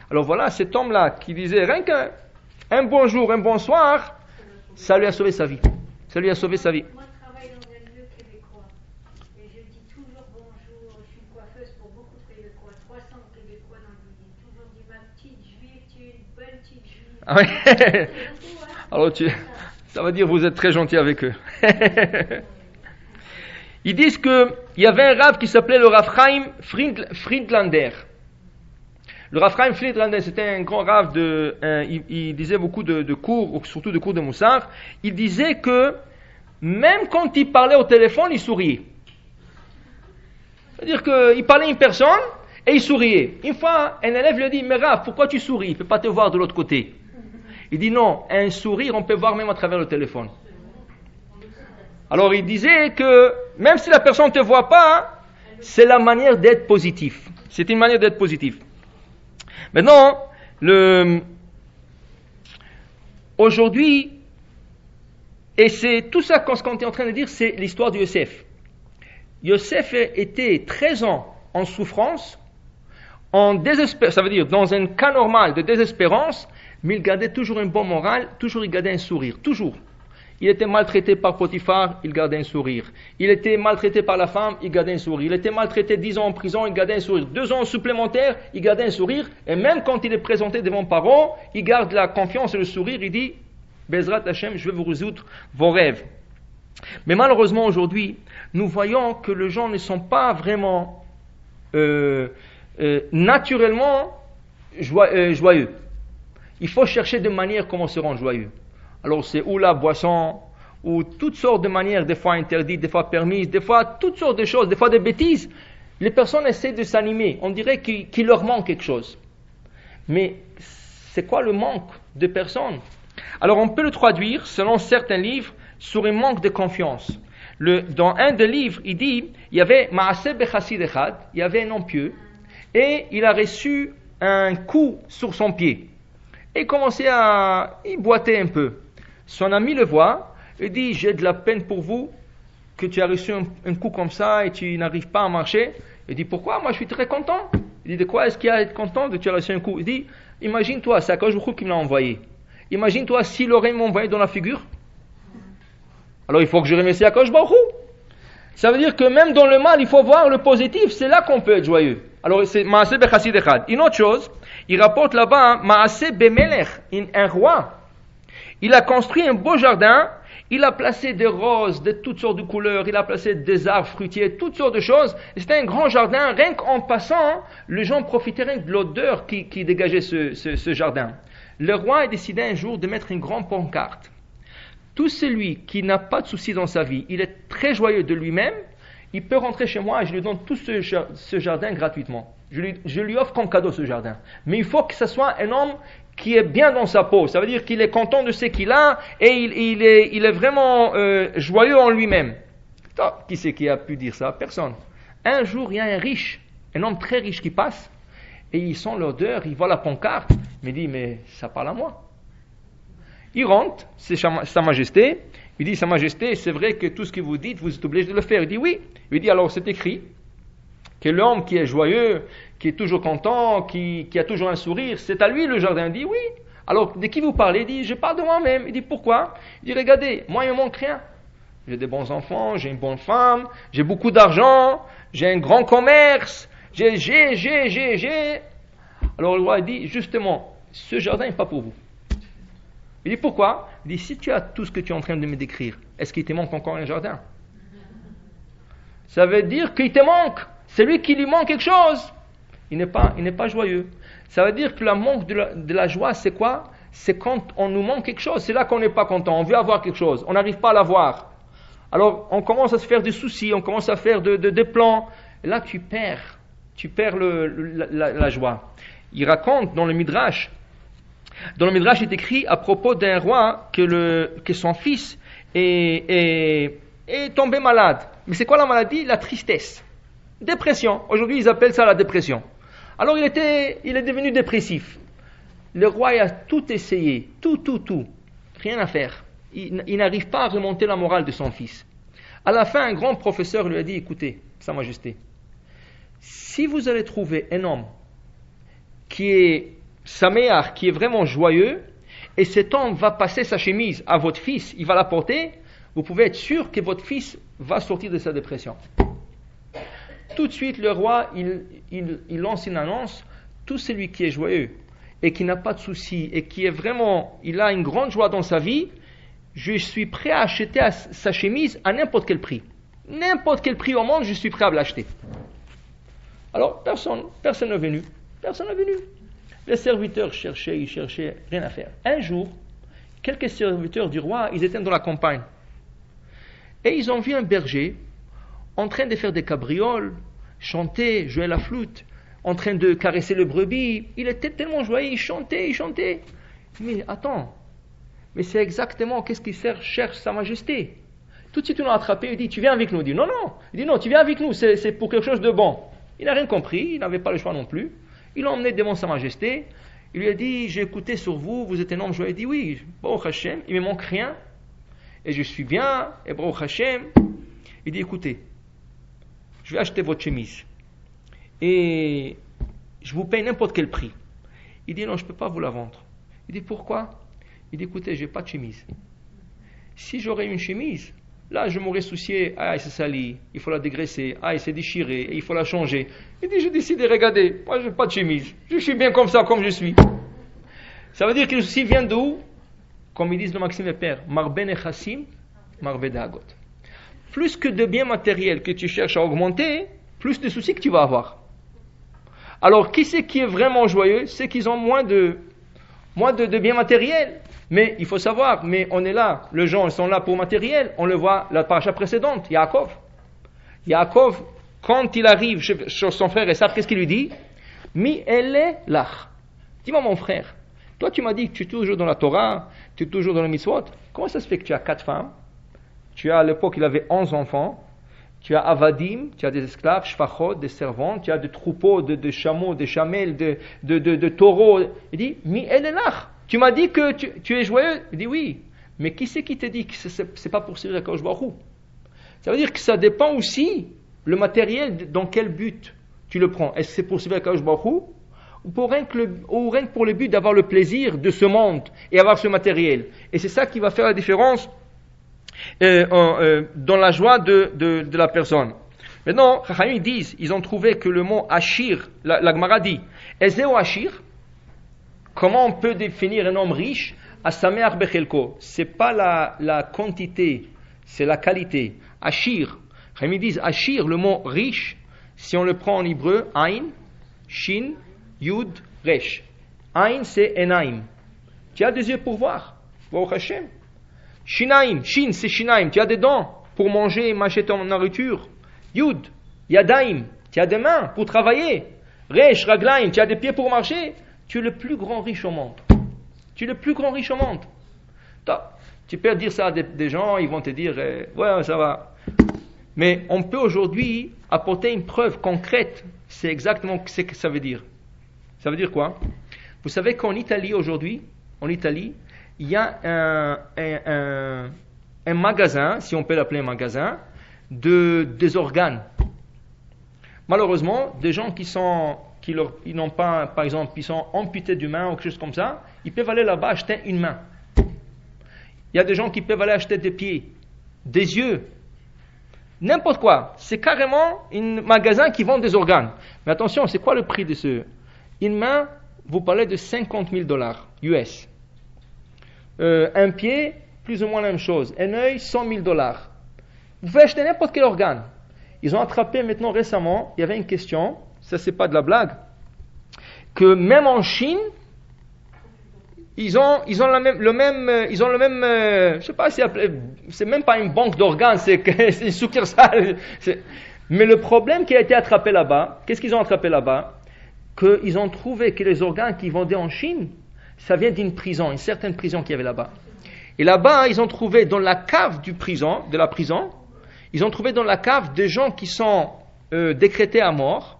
Alors voilà, cet homme-là qui disait rien qu'un bonjour, un bonsoir, ça lui a sauvé sa vie. Ça lui a sauvé sa vie. Moi, je travaille dans un lieu québécois et je dis toujours bonjour. Je suis une coiffeuse pour beaucoup de Québécois, 300 Québécois dans l'usine. Toujours dit ma petite juive, tu es une bonne petite juive. Ah ouais. Alors ça veut dire vous êtes très gentil avec eux. Ils disent qu'il y avait un Rav qui s'appelait le Rav Chaim Friedlander. Le Rav Chaim Friedlander, c'était un grand Rav, il disait beaucoup de cours, surtout de cours de Moussar. Il disait que même quand il parlait au téléphone, il souriait. C'est-à-dire qu'il parlait à une personne et il souriait. Une fois, un élève lui a dit, mais Rav, pourquoi tu souris? Il ne peut pas te voir de l'autre côté. Il dit non, un sourire, on peut voir même à travers le téléphone. Alors il disait que même si la personne ne te voit pas, c'est la manière d'être positif. C'est une manière d'être positif. Maintenant, aujourd'hui, et c'est tout ça qu'on est en train de dire, c'est l'histoire de Yosef. Yosef était 13 ans en souffrance, ça veut dire dans un cas normal de désespérance, mais il gardait toujours un bon moral, toujours il gardait un sourire, toujours. Il était maltraité par Potiphar, il gardait un sourire. Il était maltraité par la femme, il gardait un sourire. Il était maltraité 10 ans en prison, il gardait un sourire. 2 ans supplémentaires, il gardait un sourire. Et même quand il est présenté devant Paro, il garde la confiance et le sourire, il dit « Bezrat Hashem, je vais vous résoudre vos rêves ». Mais malheureusement aujourd'hui, nous voyons que les gens ne sont pas vraiment naturellement joyeux. Il faut chercher de manière comment se rendre joyeux. Alors c'est ou la boisson, ou toutes sortes de manières, des fois interdites, des fois permises, des fois toutes sortes de choses, des fois des bêtises. Les personnes essaient de s'animer, on dirait qu'il leur manque quelque chose. Mais c'est quoi le manque de personnes? Alors on peut le traduire, selon certains livres, sur un manque de confiance. Dans un des livres, il dit, il y avait Maaseh Bechassid Echad, il y avait un homme pieux, et il a reçu un coup sur son pied. Et il commençait il boitait un peu. Son ami le voit et dit, j'ai de la peine pour vous que tu as reçu un coup comme ça et tu n'arrives pas à marcher. Il dit, pourquoi? Moi je suis très content. Il dit, de quoi est-ce qu'il y a à être content de tu as reçu un coup? Il dit, imagine-toi, c'est Akadosh Baruch Hu qui me l'a envoyé. Imagine-toi s'il aurait m'envoyé dans la figure. Alors il faut que je remercie Akadosh Baruch Hu. Ça veut dire que même dans le mal, il faut voir le positif. C'est là qu'on peut être joyeux. Alors c'est Maaseh Bechassid Echad. Une autre chose, il rapporte là-bas, Maaseh Bemelech, un roi. Il a construit un beau jardin, il a placé des roses de toutes sortes de couleurs, il a placé des arbres fruitiers, toutes sortes de choses. C'était un grand jardin, rien qu'en passant, les gens profiteraient de l'odeur qui dégageait ce jardin. Le roi a décidé un jour de mettre une grande pancarte. Tout celui qui n'a pas de soucis dans sa vie, il est très joyeux de lui-même, il peut rentrer chez moi et je lui donne tout ce jardin gratuitement. Je lui offre comme cadeau ce jardin. Mais il faut que ce soit un homme qui est bien dans sa peau. Ça veut dire qu'il est content de ce qu'il a et il est vraiment joyeux en lui-même. Qui c'est qui a pu dire ça? Personne. Un jour, il y a un riche, un homme très riche qui passe et il sent l'odeur, il voit la pancarte, mais il dit, mais ça parle à moi. Il rentre, c'est Sa Majesté, il dit, Sa Majesté, c'est vrai que tout ce que vous dites, vous êtes obligé de le faire. Il dit, oui. Il dit, alors c'est écrit que l'homme qui est joyeux, qui est toujours content, qui a toujours un sourire, c'est à lui le jardin. Il dit, oui. Alors, de qui vous parlez? Il dit, je parle de moi-même. Il dit, pourquoi? Il dit, regardez, moi, il ne me manque rien. J'ai des bons enfants, j'ai une bonne femme, j'ai beaucoup d'argent, j'ai un grand commerce, j'ai. Alors, le roi dit, justement, ce jardin n'est pas pour vous. Il dit, pourquoi? Il dit, si tu as tout ce que tu es en train de me décrire, est-ce qu'il te manque encore un jardin? Ça veut dire qu'il te manque. C'est lui qui lui manque quelque chose. Il n'est pas joyeux. Ça veut dire que le manque de la joie, c'est quoi? C'est quand on nous manque quelque chose. C'est là qu'on n'est pas content. On veut avoir quelque chose. On n'arrive pas à l'avoir. Alors, on commence à se faire des soucis. On commence à faire des plans. Et là, tu perds la joie. Il raconte dans le Midrash. Dans le Midrash, il est écrit à propos d'un roi que son fils est tombé malade. Mais c'est quoi la maladie? La tristesse. Dépression. Aujourd'hui, ils appellent ça la dépression. Alors, il est devenu dépressif. Le roi il a tout essayé. Tout. Rien à faire. Il n'arrive pas à remonter la morale de son fils. À la fin, un grand professeur lui a dit, écoutez, Sa Majesté, si vous allez trouver un homme qui est saméar, qui est vraiment joyeux, et cet homme va passer sa chemise à votre fils, il va la porter, vous pouvez être sûr que votre fils va sortir de sa dépression. Tout de suite, le roi, il lance une annonce, tout celui qui est joyeux et qui n'a pas de soucis et qui est vraiment, il a une grande joie dans sa vie, je suis prêt à acheter sa chemise à n'importe quel prix. N'importe quel prix au monde, je suis prêt à l'acheter. Alors, personne n'est venu. Les serviteurs cherchaient, rien à faire. Un jour, quelques serviteurs du roi, ils étaient dans la campagne. Et ils ont vu un berger en train de faire des cabrioles, chanter, jouer la flûte, en train de caresser le brebis. Il était tellement joyeux, il chantait. Mais attends, mais c'est exactement qu'est-ce qu'il cherche Sa Majesté. Tout de suite, on l'a attrapé, il dit, tu viens avec nous. Il dit, non. Il dit, non, tu viens avec nous, c'est pour quelque chose de bon. Il n'a rien compris, il n'avait pas le choix non plus. Il l'a emmené devant Sa Majesté. Il lui a dit, j'ai écouté sur vous, vous êtes un homme joyeux. Il dit, oui, Baruch Hashem, il ne me manque rien. Et je suis bien, et Baruch Hashem. Il dit, écoutez, je vais acheter votre chemise. Et je vous paye n'importe quel prix. Il dit, non, je ne peux pas vous la vendre. Il dit, pourquoi? Il dit, écoutez, je n'ai pas de chemise. Si j'aurais une chemise, là, je m'aurais soucié, il s'est sali, il faut la dégraisser, il s'est déchiré, il faut la changer. Il dit, je décide de regarder, moi, je n'ai pas de chemise. Je suis bien comme ça, comme je suis. Ça veut dire que le souci vient d'où? Comme ils disent le Maxime et Père, Marben et Chassim, Marbe Dagot. Plus que de biens matériels que tu cherches à augmenter, plus de soucis que tu vas avoir. Alors, qui c'est qui est vraiment joyeux? C'est qu'ils ont moins de biens matériels. Mais il faut savoir, mais on est là, les gens ils sont là pour matériel. On le voit la paracha précédente, Yaakov. Yaakov, quand il arrive chez son frère Esav, qu'est-ce qu'il lui dit? Mi ele lach. Dis-moi mon frère, toi tu m'as dit que tu es toujours dans la Torah, tu es toujours dans le mitzvot. Comment ça se fait que tu as 4 femmes? Tu as à l'époque, il avait 11 enfants. Tu as avadim, tu as des esclaves, shfachot, des servantes, tu as des troupeaux de chameaux, de chamelles, de taureaux. Il dit, mi el elach. Tu m'as dit que tu es joyeux? Il dit oui. Mais qui c'est qui te dit que c'est pas pour servir Akadosh Baruch Hu? Ça veut dire que ça dépend aussi, le matériel, dans quel but tu le prends. Est-ce que c'est pour servir Akadosh Baruch Hu? Ou rien que pour le but d'avoir le plaisir de ce monde et avoir ce matériel? Et c'est ça qui va faire la différence dans la joie de la personne. Maintenant, ils disent, ils ont trouvé que le mot Ashir, la Gemara dit, Ezeo Ashir, comment on peut définir un homme riche? Asameach bechelko. C'est pas la quantité, c'est la qualité. Ashir. Ils disent Ashir, le mot riche, si on le prend en hébreu, Ain, Shin, Yud, Resh. Ain, c'est Enaim. Tu as des yeux pour voir. Baruch Hashem. Shinaim, Shin, c'est Shinaim. Tu as des dents pour manger et mâcher ton nourriture. Yud, Yadaim. Tu as des mains pour travailler. Resh, Raglaim. Tu as des pieds pour marcher. Tu es le plus grand riche au monde. Tu es le plus grand riche au monde. Tu peux dire ça à des gens, ils vont te dire, ouais, ça va. Mais on peut aujourd'hui apporter une preuve concrète. C'est exactement ce que ça veut dire. Ça veut dire quoi? Vous savez qu'en Italie aujourd'hui, il y a un magasin, si on peut l'appeler un magasin, des organes. Malheureusement, des gens ils n'ont pas, par exemple, ils sont amputés d'une main ou quelque chose comme ça, ils peuvent aller là-bas acheter une main. Il y a des gens qui peuvent aller acheter des pieds, des yeux, n'importe quoi. C'est carrément un magasin qui vend des organes. Mais attention, c'est quoi le prix de ce? Une main, vous parlez de $50,000 US. Un pied, plus ou moins la même chose. Un œil, $100,000. Vous pouvez acheter n'importe quel organe. Ils ont attrapé maintenant récemment, il y avait une question, ça c'est pas de la blague, que même en Chine, ils ont le même, je sais pas, c'est même pas une banque d'organes, c'est une succursale. Mais le problème qui a été attrapé là-bas, qu'est-ce qu'ils ont attrapé là-bas? Qu'ils ont trouvé que les organes qu'ils vendaient en Chine, ça vient d'une prison, une certaine prison qu'il y avait là-bas. Et là-bas, ils ont trouvé dans la cave de la prison, ils ont trouvé dans la cave des gens qui sont décrétés à mort.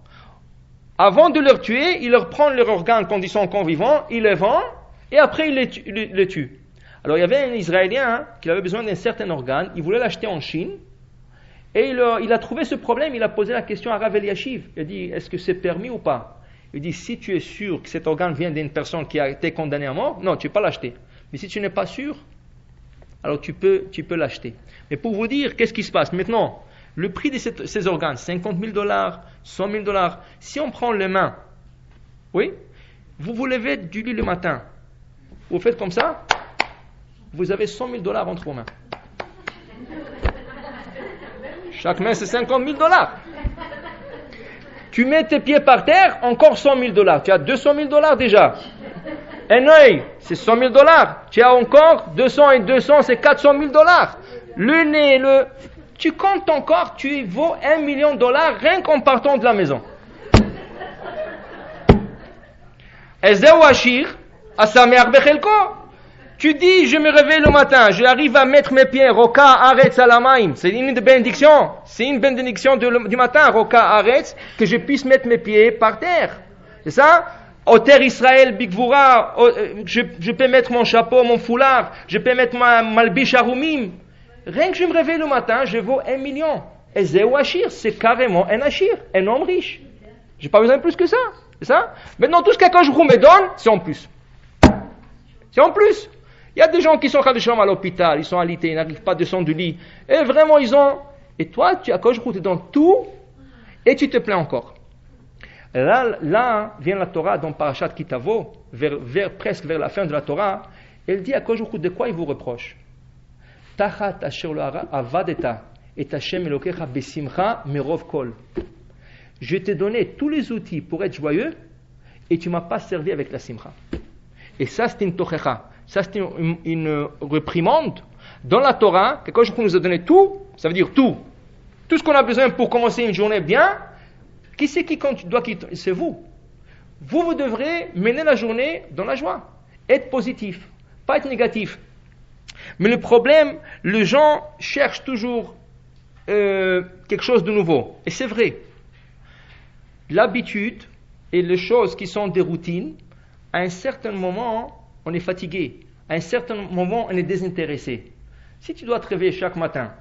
Avant de leur tuer, ils leur prennent leurs organes quand ils sont encore vivants, ils les vendent, et après ils les tuent. Alors il y avait un Israélien qui avait besoin d'un certain organe, il voulait l'acheter en Chine, et il a trouvé ce problème, il a posé la question à Rav Eliashiv. Il a dit, est-ce que c'est permis ou pas? Il dit, si tu es sûr que cet organe vient d'une personne qui a été condamnée à mort, non, tu ne peux pas l'acheter. Mais si tu n'es pas sûr, alors tu peux l'acheter. Mais pour vous dire, qu'est-ce qui se passe maintenant? Le prix de ces organes, $50,000, $100,000, si on prend les mains, oui, vous vous levez du lit le matin, vous faites comme ça, vous avez $100,000 entre vos mains. Chaque main, c'est $50,000. Tu mets tes pieds par terre, encore $100,000. Tu as $200,000 déjà. Un œil, c'est $100,000. Tu as encore 200 et 200, c'est $400,000. Le nez, tu comptes encore, tu vaux $1 million rien qu'en partant de la maison. Ezeu Ashir, Asameach bechelko. Tu dis, je me réveille le matin, j'arrive à mettre mes pieds, Roka Aretz Alamaim. C'est une bénédiction. C'est une bénédiction du matin, Roka Aretz, que je puisse mettre mes pieds par terre. C'est ça? Au terre Israël, Bigvura, je peux mettre mon chapeau, mon foulard, je peux mettre ma malbish arumim. Rien que je me réveille le matin, je vaux $1 million. Et Zéou Ashir, c'est carrément un Ashir, un homme riche. J'ai pas besoin de plus que ça. C'est ça? Maintenant, tout ce qu'Akadosh Baruch Hu me donne, c'est en plus. C'est en plus. Il y a des gens qui sont à l'hôpital, ils sont alités, ils n'arrivent pas à descendre du lit. Et vraiment, ils ont... Et toi, Akadosh Baruch Hu te donne tout, et tu te plains encore. Là vient la Torah dans Parashat Kitavo, presque vers la fin de la Torah. Elle dit à Akadosh Baruch Hu de quoi il vous reproche. Tachat asher lo avadeta et Hashem Elokecha besimcha merov kol. Je t'ai donné tous les outils pour être joyeux et tu ne m'as pas servi avec la simcha. Et ça, c'est une tochecha. Ça, c'est une réprimande. Dans la Torah, quelque chose qu'on nous a donné tout, ça veut dire tout. Tout ce qu'on a besoin pour commencer une journée bien, qui c'est qui doit quitter? C'est vous. Vous devrez mener la journée dans la joie. Être positif, pas être négatif. Mais le problème, les gens cherchent toujours quelque chose de nouveau. Et c'est vrai. L'habitude et les choses qui sont des routines, à un certain moment, on est fatigué. À un certain moment, on est désintéressé. Si tu dois te réveiller chaque matin,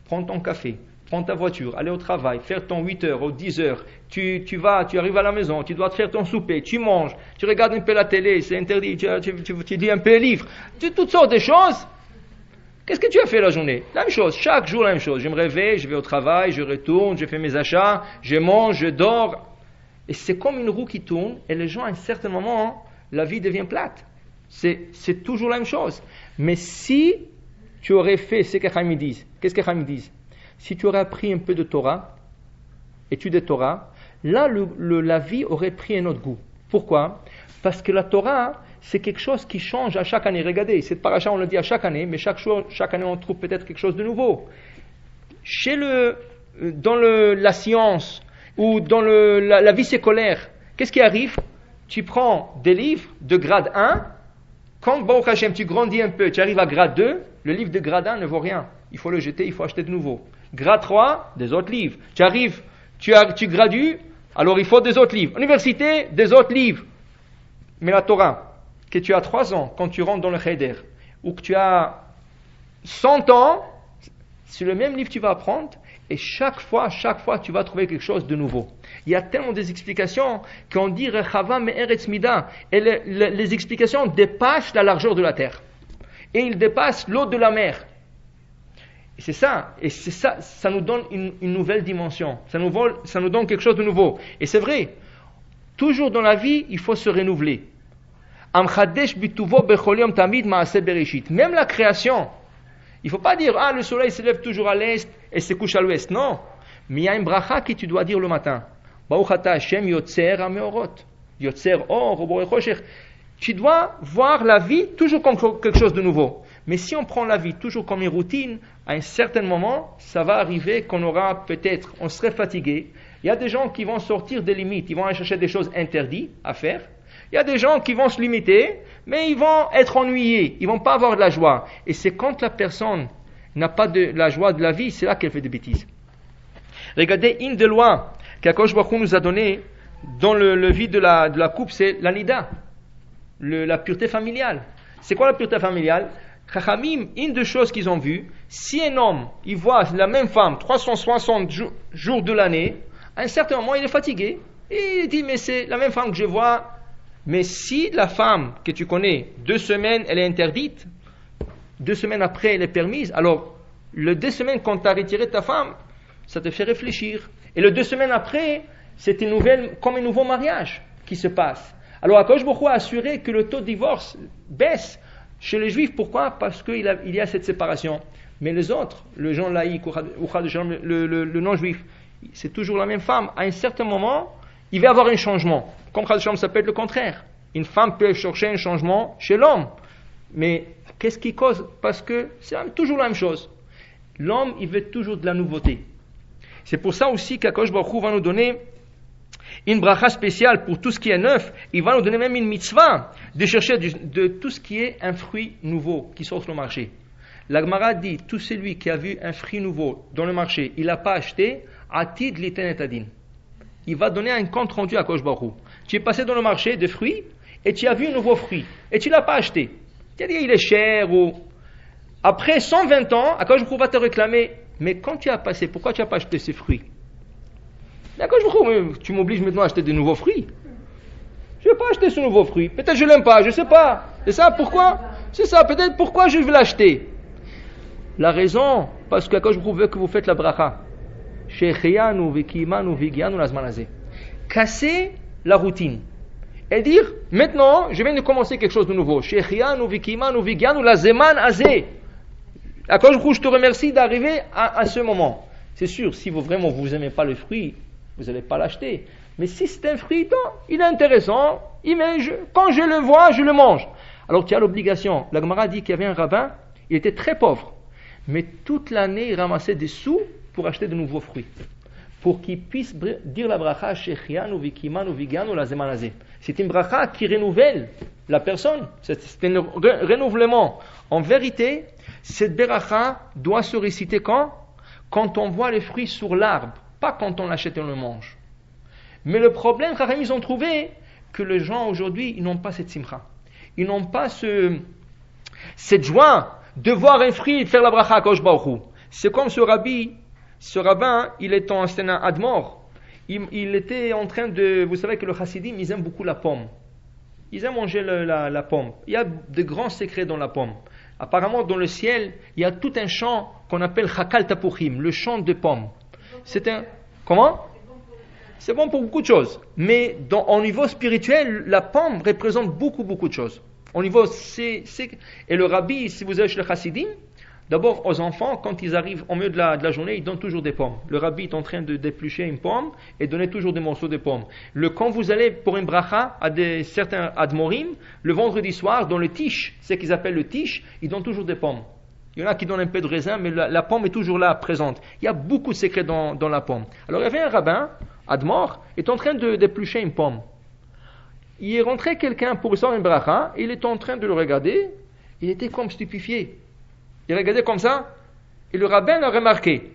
prendre ton café, prendre ta voiture, aller au travail, faire ton 8 heures ou 10 heures, tu arrives à la maison, tu dois te faire ton souper, tu manges, tu regardes un peu la télé, c'est interdit, tu lis un peu les livres, toutes sortes de choses. Qu'est-ce que tu as fait la journée? La même chose, chaque jour la même chose. Je me réveille, je vais au travail, je retourne, je fais mes achats, je mange, je dors. Et c'est comme une roue qui tourne, et les gens, à un certain moment, la vie devient plate. C'est toujours la même chose. Mais si tu aurais fait ce que Chaim disent, qu'est-ce que Chaim disent? Si tu aurais appris un peu de Torah, étude de Torah, là, la vie aurait pris un autre goût. Pourquoi? Parce que la Torah, c'est quelque chose qui change à chaque année. Regardez, cette paracha, on le dit à chaque année, mais chaque année, on trouve peut-être quelque chose de nouveau. Dans la science, ou dans la vie séculaire, qu'est-ce qui arrive? Tu prends des livres de grade 1, quand Baruch Hashem, tu grandis un peu, tu arrives à grade 2, le livre de grade 1 ne vaut rien. Il faut le jeter, il faut acheter de nouveau. Grade 3, des autres livres. Tu arrives, tu gradues, alors il faut des autres livres. Université, des autres livres. Mais la Torah, que tu as 3 ans, quand tu rentres dans le Cheder, ou que tu as 100 ans, c'est le même livre que tu vas apprendre, et chaque fois, tu vas trouver quelque chose de nouveau. Il y a tellement des explications qu'on dit Rechava me'eretz mida, et les explications dépassent la largeur de la terre. Et ils dépassent l'eau de la mer. Et c'est ça, ça nous donne une nouvelle dimension. Ça nous donne quelque chose de nouveau. Et c'est vrai, toujours dans la vie, il faut se renouveler. Même la création, il ne faut pas dire, le soleil se lève toujours à l'est et se couche à l'ouest. Non. Mais il y a une bracha que tu dois dire le matin. Baruch ata Hashem yotzer hameorot. Yotzer or, tu dois voir la vie toujours comme quelque chose de nouveau. Mais si on prend la vie toujours comme une routine, à un certain moment, ça va arriver on serait fatigué. Il y a des gens qui vont sortir des limites, ils vont aller chercher des choses interdites à faire. Il y a des gens qui vont se limiter, mais ils vont être ennuyés, ils vont pas avoir de la joie. Et c'est quand la personne n'a pas de la joie de la vie, c'est là qu'elle fait des bêtises. Regardez, une des lois qu'Akadosh Baruch Hu nous a donné dans le vie de la couple, c'est l'anida, la pureté familiale. C'est quoi la pureté familiale? Chachamim, une des choses qu'ils ont vues, si un homme, il voit la même femme 360 jours de l'année, à un certain moment, il est fatigué. Et il dit, mais c'est la même femme que je vois. Mais si la femme que tu connais, 2 semaines, elle est interdite, 2 semaines après, elle est permise, alors, le 2 semaines quand tu as retiré ta femme, ça te fait réfléchir. Et le 2 semaines après, c'est comme un nouveau mariage qui se passe. Alors, Akadosh Baruch Hu a assuré que le taux de divorce baisse chez les juifs. Pourquoi? Parce qu'il y a cette séparation. Mais les autres, le gens laïcs, le non-juif, c'est toujours la même femme. À un certain moment, il va y avoir un changement. Comme Chaz Shalom, ça peut être le contraire. Une femme peut chercher un changement chez l'homme. Mais qu'est-ce qui cause? Parce que c'est toujours la même chose. L'homme, il veut toujours de la nouveauté. C'est pour ça aussi qu'Akadosh Baruch Hu va nous donner une bracha spéciale pour tout ce qui est neuf. Il va nous donner même une mitzvah de chercher de tout ce qui est un fruit nouveau qui sort sur le marché. La Gemara dit, tout celui qui a vu un fruit nouveau dans le marché, il n'a pas acheté, atid liten et adin. Il va donner un compte rendu à Akadosh Baruch Hu. Tu es passé dans le marché de fruits et tu as vu un nouveau fruit et tu ne l'as pas acheté. Tu as dit il est cher ou... Après 120 ans, Akadosh Baruch Hu va te réclamer. Mais quand tu as passé, pourquoi tu n'as pas acheté ces fruits? Akadosh Baruch Hu, tu m'obliges maintenant à acheter de nouveaux fruits. vais acheter ce nouveau fruit. Peut-être je l'aime pas, je sais pas. C'est ça, pourquoi? C'est ça, peut-être pourquoi je vais l'acheter. La raison, parce que quand je veut que vous faites la bracha. Casser la routine. Et dire, maintenant, je viens de commencer quelque chose de nouveau. Je te remercie d'arriver à ce moment. C'est sûr, si vraiment vous n'aimez pas le fruit, vous n'allez pas l'acheter. Mais si c'est un fruit, il est intéressant, quand je le vois, je le mange. Alors tu as l'obligation. La Gemara dit qu'il y avait un rabbin, il était très pauvre. Mais toute l'année, il ramassait des sous pour acheter de nouveaux fruits. Pour qu'il puisse dire la bracha, Shechianu, Vikimanu, Viganu, la Zemanazé. C'est une bracha qui renouvelle la personne. C'est un renouvellement. En vérité, cette bracha doit se réciter quand on voit les fruits sur l'arbre, pas quand on l'achète et on le mange. Mais le problème, ils ont trouvé que les gens aujourd'hui, ils n'ont pas cette simcha. Ils n'ont pas cette joie de voir un fruit et de faire la bracha à Kosh Baruch Hu. C'est comme ce rabbin, il est en un admor. Il était en train de... Vous savez que le chassidim, ils aiment beaucoup la pomme. Ils aiment manger la pomme. Il y a de grands secrets dans la pomme. Apparemment, dans le ciel, il y a tout un champ qu'on appelle Chakal Tapuchim, le champ de pommes. C'est un... Comment? C'est bon pour beaucoup de choses. Mais au niveau spirituel, la pomme représente beaucoup de choses. Au niveau... Et le rabbi, si vous êtes chez le chassidim, d'abord aux enfants, quand ils arrivent au milieu de la journée, ils donnent toujours des pommes. Le rabbi est en train de d'éplucher une pomme et donner toujours des morceaux de pommes. Quand vous allez pour une bracha à certains admorim, le vendredi soir, dans le tiche, ce qu'ils appellent le tiche, ils donnent toujours des pommes. Il y en a qui donnent un peu de raisin, mais la pomme est toujours là, présente. Il y a beaucoup de secrets dans la pomme. Alors il y avait un rabbin, admor, est en train d'éplucher une pomme. Il est rentré quelqu'un pour sortir une bracha, il est en train de le regarder, il était comme stupéfié. Il regardait comme ça, et le rabbin a remarqué.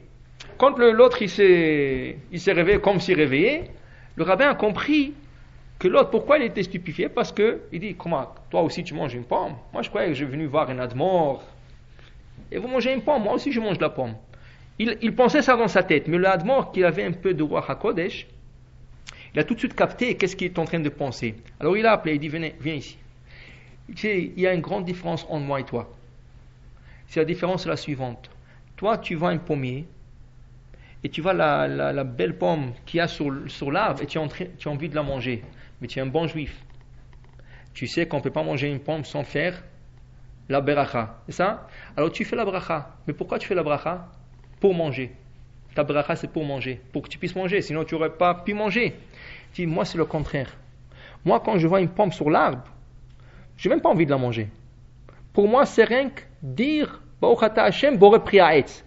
Quand l'autre il s'est réveillé comme s'il réveillait, le rabbin a compris que l'autre, pourquoi il était stupéfié? Parce que il dit, comment, toi aussi tu manges une pomme? Moi je croyais que je venu voir un admor, et vous mangez une pomme, moi aussi je mange la pomme. Il pensait ça dans sa tête, mais le admor qui avait un peu de roi HaKodesh, il a tout de suite capté qu'est-ce qu'il est en train de penser. Alors il a appelé, il dit, viens ici. Il y a une grande différence entre moi et toi. La différence est la suivante. Toi, tu vois un pommier et tu vois la belle pomme qu'il y a sur l'arbre et tu as envie de la manger. Mais tu es un bon juif. Tu sais qu'on ne peut pas manger une pomme sans faire la beracha. C'est ça? Alors tu fais la bracha. Mais pourquoi tu fais la bracha? Pour manger. Ta bracha, c'est pour manger. Pour que tu puisses manger. Sinon, tu n'aurais pas pu manger. Tu dis, moi, c'est le contraire. Moi, quand je vois une pomme sur l'arbre, je n'ai même pas envie de la manger. Pour moi, c'est rien que dire Baruch Ata Hashem Boré Priaetz.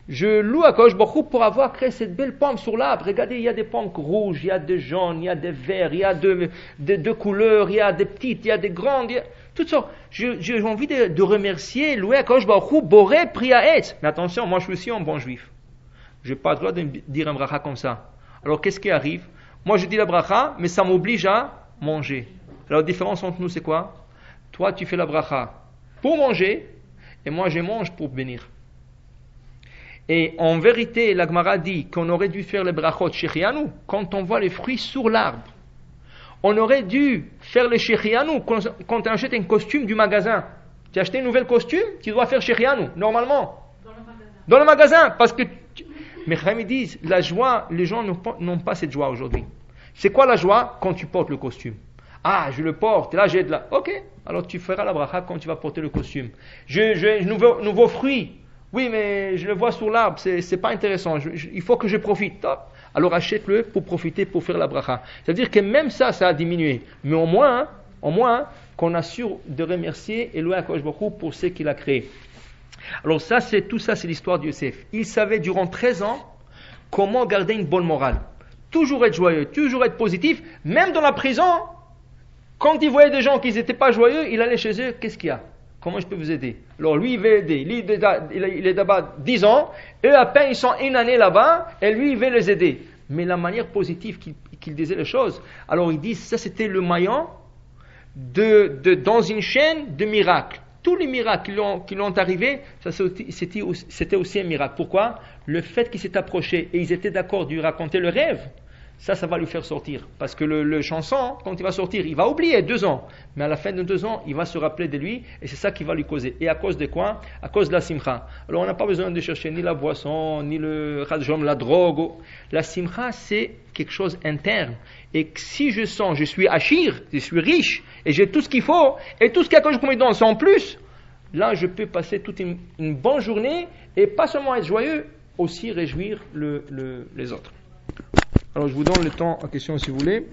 Je loue à Kosh Baruch Hu pour avoir créé cette belle pomme sur l'arbre. Regardez, il y a des pommes rouges, il y a des jaunes, il y a des verts, il y a de couleurs, il y a des petites, il y a des grandes, il y a toutes sortes. J'ai envie de remercier, louer à Kosh Baruch Hu Boré Priaetz. Mais attention, moi je suis aussi un bon juif. Je n'ai pas le droit de dire un bracha comme ça. Alors qu'est-ce qui arrive? Moi je dis la bracha, mais ça m'oblige à manger. Alors la différence entre nous c'est quoi? Toi tu fais la bracha pour manger, et moi je mange pour bénir. Et en vérité, la Gemara dit qu'on aurait dû faire les brachot shechianu quand on voit les fruits sur l'arbre. On aurait dû faire les shechianu quand tu achètes un costume du magasin. Tu as acheté un nouvel costume, tu dois faire shechianu, normalement. Dans le magasin. Parce que... Mais ils disent, la joie, les gens n'ont pas cette joie aujourd'hui. C'est quoi la joie? Quand tu portes le costume. Ah, je le porte, et là j'ai de la... Ok, alors tu feras la bracha quand tu vas porter le costume. J'ai un nouveau fruit. Oui, mais je le vois sur l'arbre, c'est pas intéressant. Il faut que je profite. Top. Alors achète-le pour profiter, pour faire la bracha. C'est-à-dire que même ça a diminué. Mais au moins, qu'on assure de remercier et louer Akadosh Baruch Hu pour ce qu'il a créé. Alors tout ça, c'est l'histoire de Yosef. Il savait durant 13 ans comment garder une bonne morale. Toujours être joyeux, toujours être positif, même dans la prison. Quand il voyait des gens qui n'étaient pas joyeux, il allait chez eux, qu'est-ce qu'il y a? Comment je peux vous aider? Alors lui, il veut aider. Lui, il est là-bas 10 ans, eux à peine ils sont une année là-bas, et lui, il veut les aider. Mais la manière positive qu'il disait les choses, alors il dit, ça c'était le maillon dans une chaîne de miracles. Tous les miracles qui l'ont arrivé, c'était aussi un miracle. Pourquoi? Le fait qu'ils s'étaient approchés et ils étaient d'accord de lui raconter le rêve, ça va lui faire sortir. Parce que le chanson, quand il va sortir, il va oublier 2 ans. Mais à la fin de 2 ans, il va se rappeler de lui et c'est ça qui va lui causer. Et à cause de quoi? À cause de la simcha. Alors on n'a pas besoin de chercher ni la boisson, ni le rajom, la drogue. La simcha, c'est quelque chose interne. Et si je sens, je suis achir, je suis riche, et j'ai tout ce qu'il faut, et tout ce qu'Akadosh me donne sans plus, là je peux passer toute une bonne journée, et pas seulement être joyeux, aussi réjouir les autres. Alors je vous donne le temps en question si vous voulez.